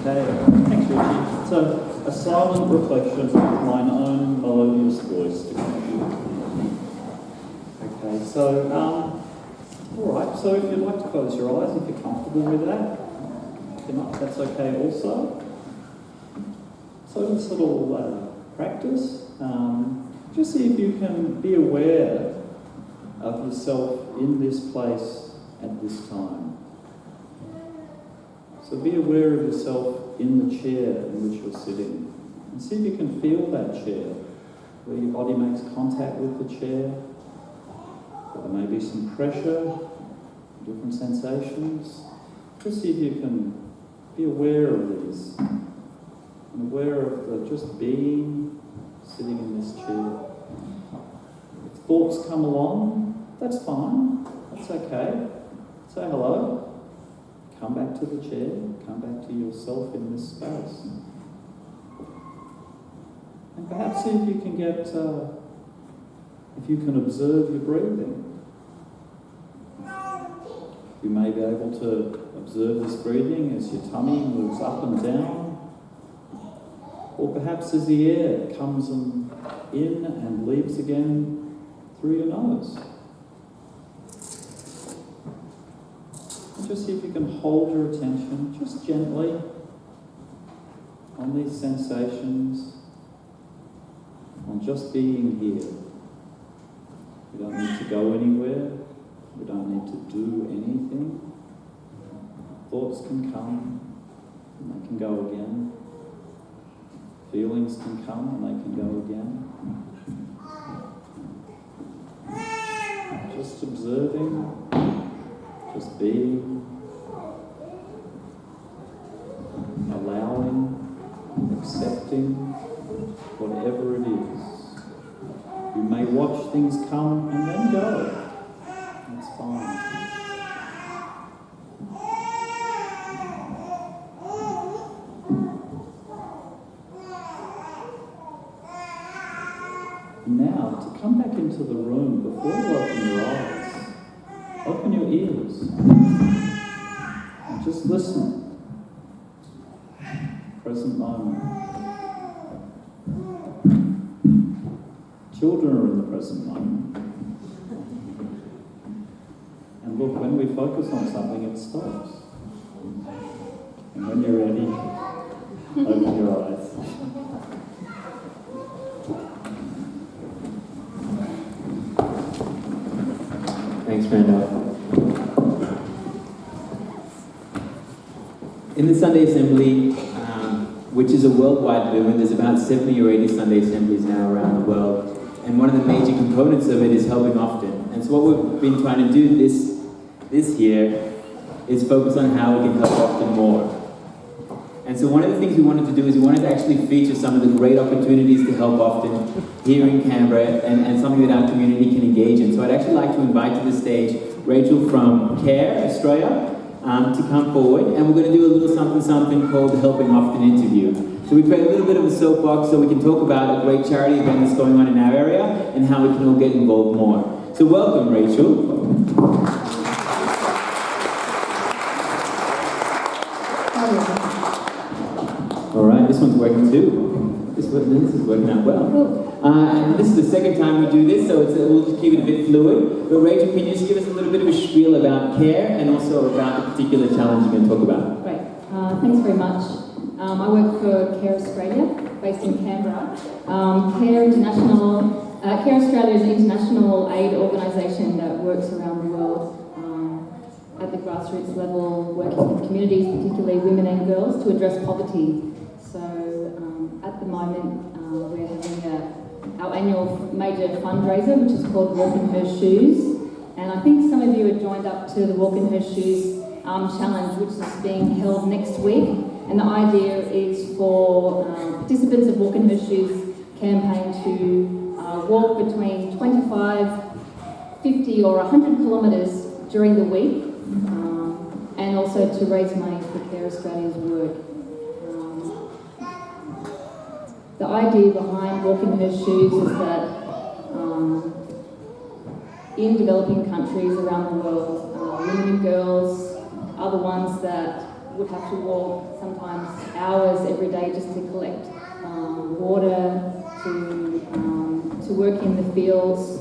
Okay, thanks, Richie. So, a silent reflection of mine own melodious voice to come to you. Okay, so, alright, so if you'd like to close your eyes, if you're comfortable with that, if not, that's okay also. So this little practice, just see if you can be aware of yourself in this place at this time. So be aware of yourself in the chair in which you're sitting, and see if you can feel that chair, where your body makes contact with the chair, where there may be some pressure, different sensations. Just see if you can be aware of these, and aware of the just being, sitting in this chair. If thoughts come along, that's fine, that's okay. Say hello, come back to the chair, come back to yourself in this space. And perhaps see if you can get, if you can observe your breathing. You may be able to observe this breathing as your tummy moves up and down, or perhaps as the air comes in and leaves again through your nose. And just see if you can hold your attention just gently on these sensations, on just being here. You don't need to go anywhere. We don't need to do anything. Thoughts can come and they can go again. Feelings can come and they can go again. Just observing, just being, allowing, accepting, whatever it is. You may watch things come and then go. That's fine. Now, to come back into the room, before you open your eyes, open your ears and just listen. Present moment. Children are in the present moment. And look, when we focus on something, it stops. And when you're ready, open your eyes. Thanks, Randolph. In the Sunday Assembly, which is a worldwide movement, there's about 70 or 80 Sunday Assemblies now around the world, and one of the major components of it is helping often. And so what we've been trying to do this year is focus on how we can help often more. And so one of the things we wanted to do is we wanted to actually feature some of the great opportunities to help often here in Canberra and something that our community can engage in. So I'd actually like to invite to the stage Rachel from CARE Australia to come forward, and we're going to do a little something called the Helping Often interview. So we create a little bit of a soapbox so we can talk about a great charity event that's going on in our area and how we can all get involved more. So welcome, Rachel. All right, this one's working too. This is working out well. And this is the second time we do this, so we'll just keep it a bit fluid. But Rachel, can you just give us a little bit of a spiel about CARE and also about the particular challenge you're going to talk about? Great. Thanks very much. I work for CARE Australia, based in Canberra. CARE Australia is an international aid organisation that works around the world at the grassroots level, working with communities, particularly women and girls, to address poverty. So at the moment, we're having our annual major fundraiser, which is called Walk in Her Shoes. And I think some of you have joined up to the Walk in Her Shoes challenge, which is being held next week. And the idea is for participants of Walk in Her Shoes campaign to walk between 25, 50 or 100 kilometres during the week, and also to raise money for CARE Australia's work. The idea behind Walk in Her Shoes is that in developing countries around the world, women and girls are the ones that would have to walk sometimes hours every day just to collect water, to work in the fields,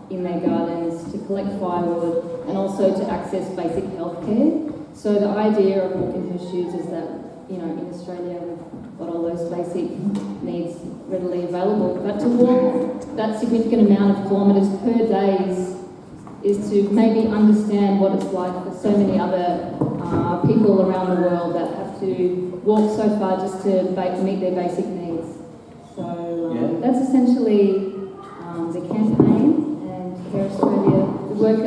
in their gardens, to collect firewood, and also to access basic health care. So the idea of Walk in Her Shoes is that, you know, in Australia we've got all those basic needs readily available, but to walk that significant amount of kilometres per day is to maybe understand what it's like for so many other people around the world that have to walk so far just to meet their basic needs. So that's essentially the campaign, and CARE Australia, we work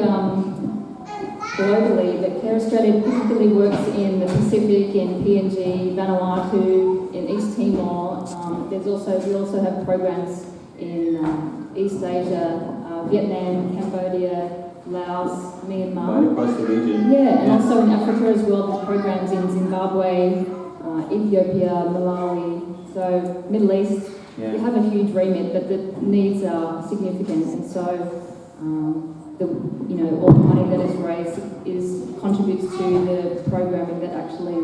globally, but CARE Australia particularly works in the Pacific, in PNG, Vanuatu, in East Timor. We also have programs in East Asia, Vietnam, Cambodia, Laos, Myanmar. Right across the region. Yeah, and also in Africa as well. There's programs in Zimbabwe, Ethiopia, Malawi, so Middle East. Yeah. We have a huge remit, but the needs are significant, and so all the money that is raised contributes to the programming that actually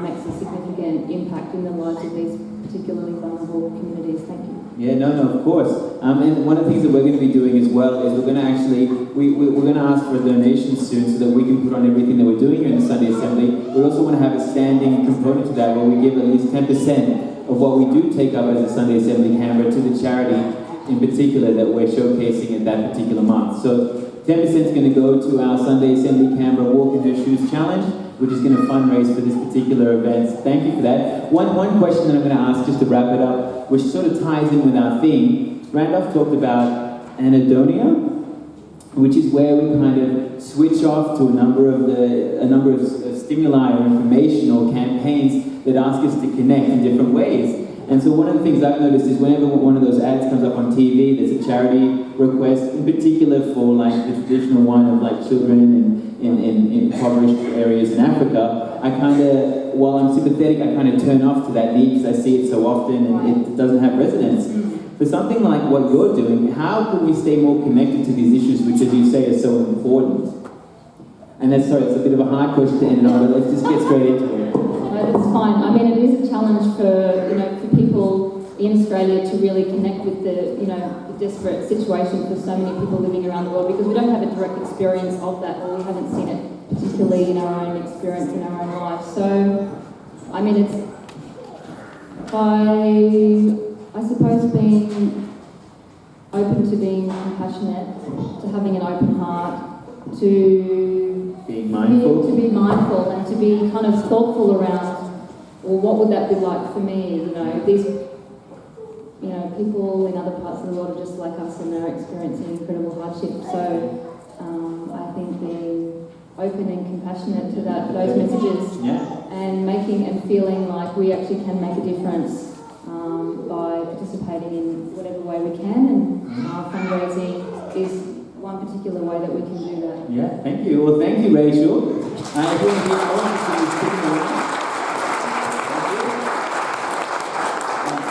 makes a significant impact in the lives of these particularly vulnerable communities. Thank you. Yeah, no, of course. And one of the things that we're going to be doing as well is we're going to actually, we're going to ask for a donation soon so that we can put on everything that we're doing here in the Sunday Assembly. We also want to have a standing component to that where we give at least 10% of what we do take up as a Sunday Assembly Canberra to the charity in particular that we're showcasing at that particular month. So 10% is going to go to our Sunday Assembly Canberra Walk in Her Shoes Challenge, which is going to fundraise for this particular event. Thank you for that. One question that I'm going to ask just to wrap it up, which sort of ties in with our theme. Randolph talked about anhedonia, which is where we kind of switch off to a number of stimuli or information or campaigns that ask us to connect in different ways. And so one of the things I've noticed is whenever one of those ads comes up on TV, there's a charity request, in particular for like the traditional one of like children in impoverished areas in Africa, I kind of, while I'm sympathetic, I kind of turn off to that need because I see it so often and it doesn't have resonance. For something like what you're doing, how can we stay more connected to these issues, which, as you say, are so important? And that's, sorry, it's a bit of a hard question to end it on, but let's just get straight into it. No, it's fine. I mean, it is a challenge for people in Australia to really connect with the desperate situation for so many people living around the world, because we don't have a direct experience of that, or we haven't seen it particularly in our own experience in our own lives. So, I mean, it's by, I suppose, being open to being compassionate, to having an open heart, to being mindful, and to be kind of thoughtful around, well, what would that be like for me? These people in other parts of the world are just like us and they're experiencing incredible hardship. So I think being open and compassionate to those messages, and making and feeling like we actually can make a difference by participating in whatever way we can, and fundraising is one particular way that we can do that. Yeah, thank you. Well, thank you, Rachel. If you want to hear more, just sticking around.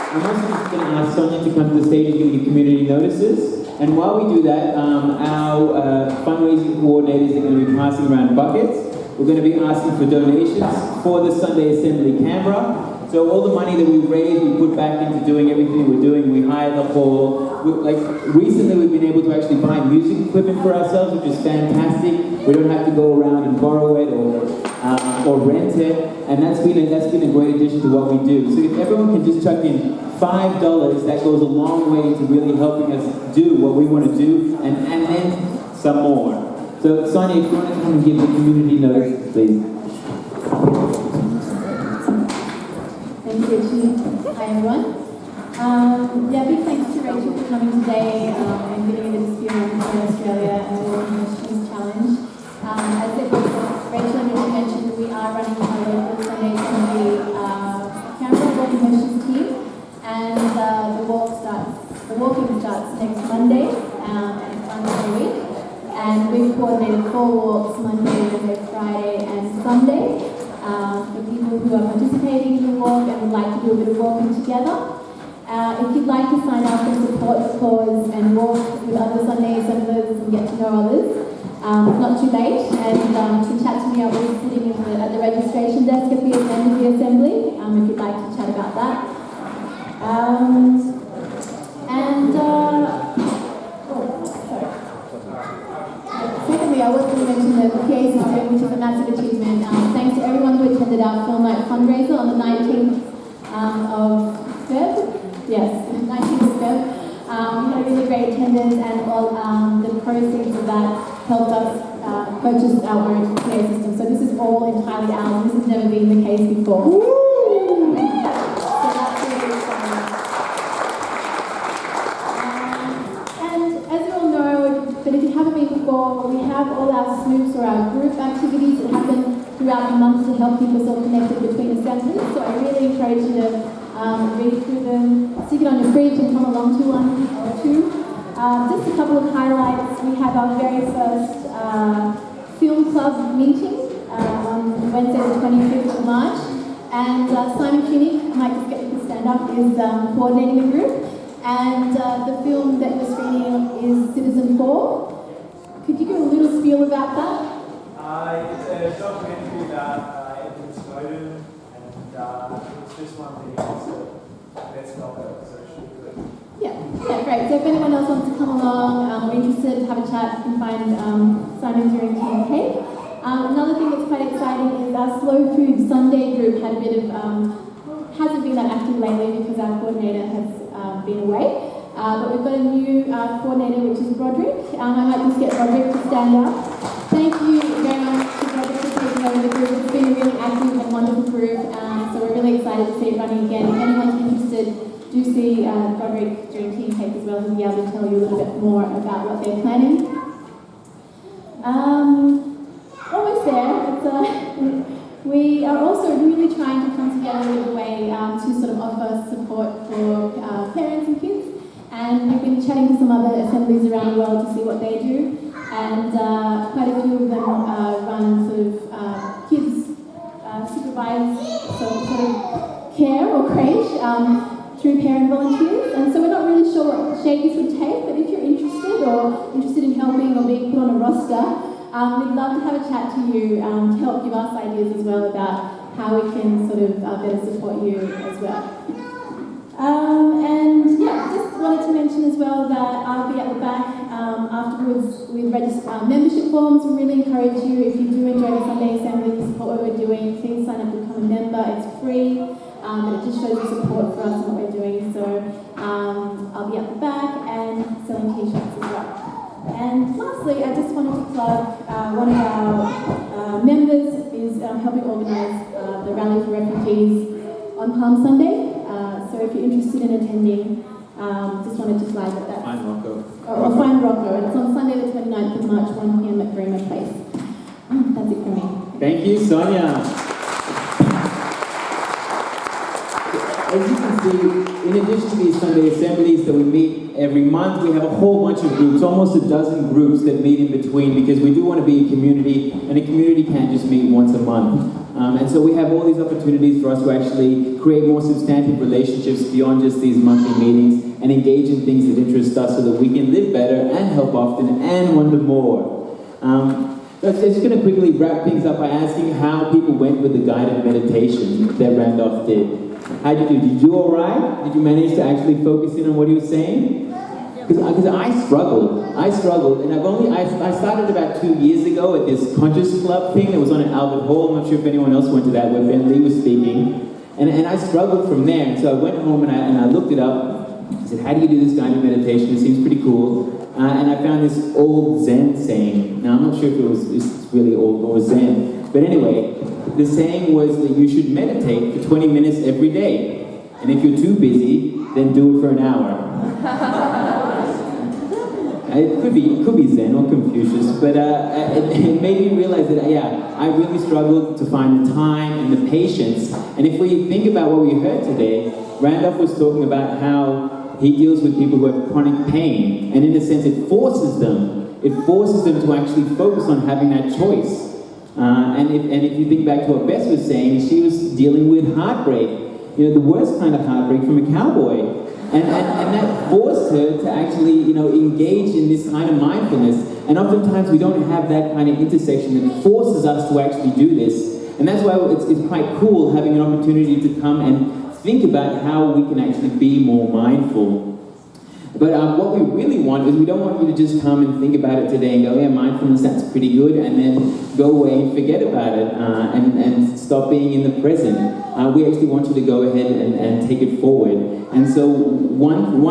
I'm also just going to ask Sonia to come to the stage and give you community notices. And while we do that, our fundraising coordinators are going to be passing around buckets. We're going to be asking for donations for the Sunday Assembly Canberra. So all the money that we raise, we put back into doing everything we're doing. We hire the hall. Recently, we've been able to actually buy music equipment for ourselves, which is fantastic. We don't have to go around and borrow it or rent it, and that's been a great addition to what we do. So if everyone can just chuck in $5, that goes a long way to really helping us do what we want to do, and then some more. So Sonia, if you want to come and give the community notice, please. Thank you, Richie. Hi, everyone. Big thanks to Rachel for coming today and giving an experience in Australia and the Walking Missions Challenge. As Rachel and Richie mentioned, we are running a local Sunday Assembly Canberra Walking Missions team, and the walking starts next Monday and runs for a week. And we've coordinated 4 walks Monday, Wednesday, Friday, and Sunday. For people who are participating in the walk and would like to do a bit of walking together. If you'd like to sign up and support the cause and walk with other Sunday assemblers and get to know others, it's not too late, and to chat to me, I'll be sitting at the registration desk at the end of the assembly, if you'd like to chat about that. Secondly, I was going to mention the PA system, which is a massive achievement. Thanks to everyone who attended our film night fundraiser on the 19th of Feb. Yes, 19th of Feb. We had a really great attendance, and all the proceeds of that helped us purchase our own PA system. So this is all entirely ours. This has never been the case before. So that's really exciting. And as you all know, but if you haven't been before, we have all our SNOOPs, or our group activities that happen throughout the month to help keep us all connected between assemblies. So I really encourage you to read through them, stick it on your fridge and come along to one or two. Just a couple of highlights. We have our very first film club meeting on Wednesday the 25th of March. And Simon Kinnick, I might just get you to stand up, is coordinating the group. And the film that we're screening is Citizen 4. Could you give a little spiel about that? It's a documentary about Edward Snowden, and it's just one thing that's not so it should be good. Yeah, great. So if anyone else wants to come along or interested, have a chat, you can find Simon during Tea and Cake. Another thing that's quite exciting is our Slow Food Sunday group had a bit of, hasn't been that active lately because our coordinator has been away. But we've got a new coordinator, which is Broderick. I might just get Broderick to stand up. Thank you very much to Broderick for taking over the group. It's been a really active and wonderful group, so we're really excited to see it running again. If anyone's interested, do see Broderick during Tea and Cake as well. He'll be able to tell you a little bit more about what they're planning. Almost there. We are also really trying to come together with a way to sort of offer support for parents and kids. And we've been chatting to some other assemblies around the world to see what they do. And quite a few of them creche through parent volunteers, and so we're not really sure what shape this would take, but if you're interested in helping or being put on a roster, we'd love to have a chat to you to help give us ideas as well about how we can sort of better support you as well. And yeah, just wanted to mention as well that I'll be at the back afterwards with membership forms. We really encourage you, if you do enjoy the Sunday Assembly, support what we're doing, please sign up to become a member. It's free, and it just shows your support for us and what we're doing. So I'll be at the back and selling t-shirts as well. And lastly, I just wanted to plug one of our members is helping organise the Rally for Refugees on Palm Sunday. So if you're interested in attending, just wanted to flag that. Find Rocco. Or find Rocco. And it's on Sunday the 29th of March, 1 p.m. at Bremer Place. That's it from me. Thank you, Sonia. As you can see, in addition to these Sunday assemblies that we meet every month, we have a whole bunch of groups, almost a dozen groups that meet in between, because we do want to be a community, and a community can't just meet once a month. And so we have all these opportunities for us to actually create more substantive relationships beyond just these monthly meetings and engage in things that interest us so that we can live better and help often and wonder more. I'm just going to quickly wrap things up by asking how people went with the guided meditation that Randolph did. How did you do? Did you do all right? Did you manage to actually focus in on what he was saying? Because I struggled, and I started about 2 years ago at this Conscious Club thing that was on at Albert Hall. I'm not sure if anyone else went to that, where Ben Lee was speaking, and I struggled from there. And so I went home and I looked it up. I said, how do you do this guided meditation? It seems pretty cool. And I found this old Zen saying. Now I'm not sure if it's really old or Zen, but anyway, the saying was that you should meditate for 20 minutes every day, and if you're too busy, then do it for an hour. It could be Zen or Confucius, but it made me realize that, I really struggled to find the time and the patience. And if we think about what we heard today, Randolph was talking about how he deals with people who have chronic pain, and in a sense it forces them to actually focus on having that choice. And if you think back to what Bess was saying, she was dealing with heartbreak, the worst kind of heartbreak from a cowboy. And that forced her to actually, engage in this kind of mindfulness. And oftentimes we don't have that kind of intersection that forces us to actually do this. And that's why it's quite cool having an opportunity to come and think about how we can actually be more mindful. But what we really want is we don't want you to just come and think about it today and go, yeah, mindfulness, that's pretty good, and then go away and forget about it and stop being in the present. We actually want you to go ahead and take it forward. And so one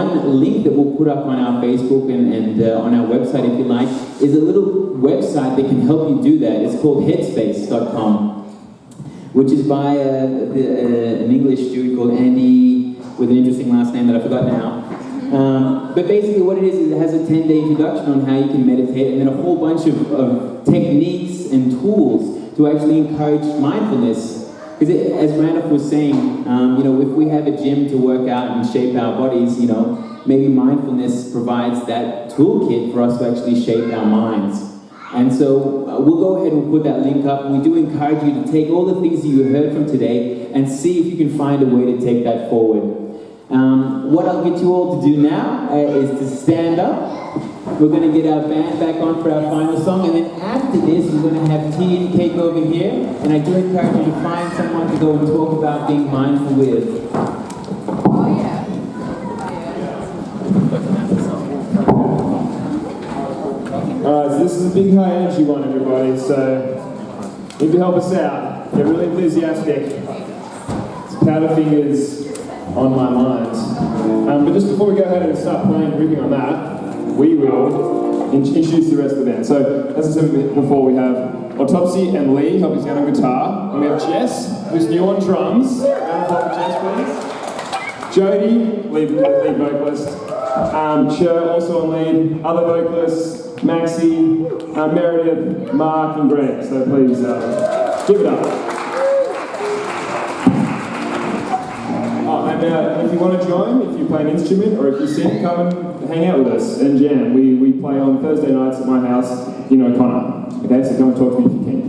link that we'll put up on our Facebook and on our website, if you like, is a little website that can help you do that. It's called headspace.com, which is by an English dude called Andy, with an interesting last name that I forgot now. But basically what it is it has a 10-day introduction on how you can meditate, and then a whole bunch of techniques and tools to actually encourage mindfulness. Because as Randolph was saying, if we have a gym to work out and shape our bodies, maybe mindfulness provides that toolkit for us to actually shape our minds. And so we'll go ahead and put that link up. And we do encourage you to take all the things that you heard from today and see if you can find a way to take that forward. What I'll get you all to do now is to stand up. We're going to get our band back on for our final song, and then after this we're going to have tea and cake over here, and I do encourage you to find someone to go and talk about being mindful with. Oh yeah. Alright, so this is a big high energy one, everybody, so if you help us out, get really enthusiastic. It's Powderfingers on my mind. But just before we go ahead and start playing, ripping on that, we will introduce the rest of the band. So, as I said before, we have Autopsy and Lee helping us out on guitar. And we have Jess, who's new on drums. Round of applause for Jess, please. Jody, lead vocalist. Cher, also on lead. Other vocalists, Maxie, Meredith, Mark, and Greg. So please give it up. And if you want to join, if you play an instrument or if you sing, come and hang out with us and jam. We play on Thursday nights at my house in O'Connor. Okay, so come and talk to me if you can.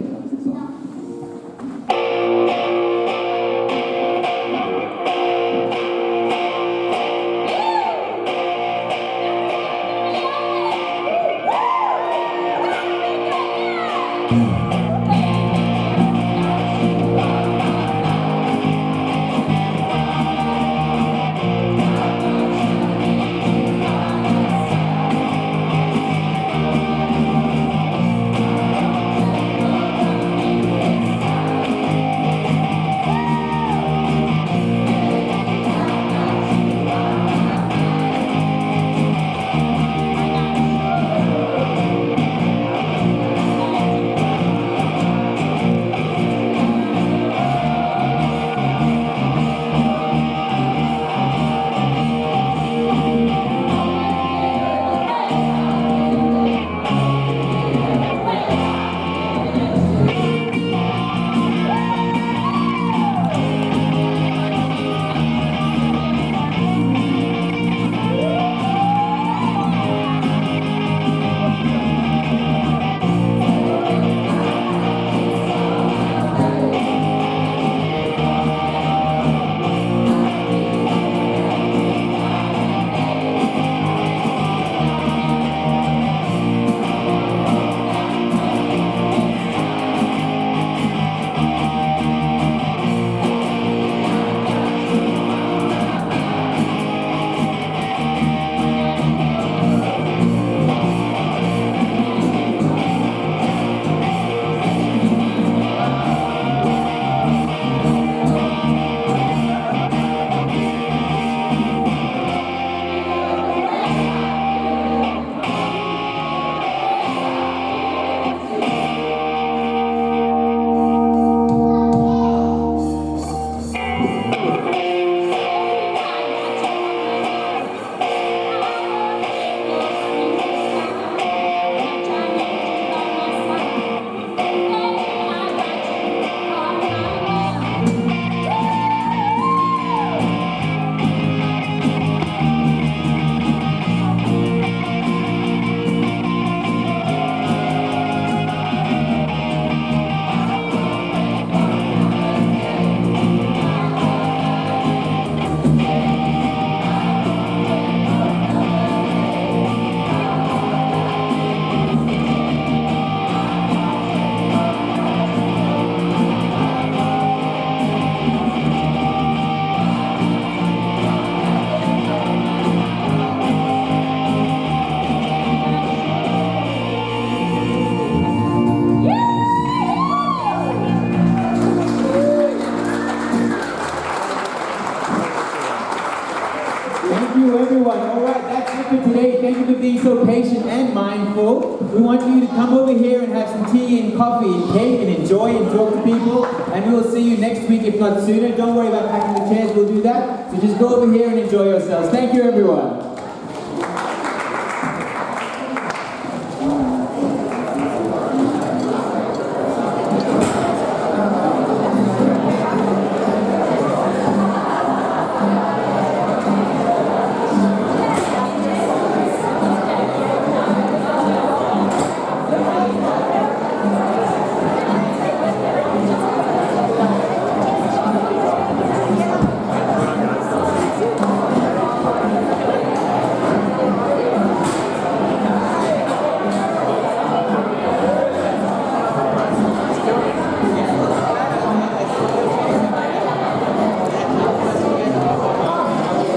thank you for being so patient and mindful. We want you to come over here and have some tea and coffee and cake and enjoy and talk to people. And we will see you next week, if not sooner. Don't worry about packing the chairs, we'll do that. So just go over here and enjoy yourselves. Thank you, everyone.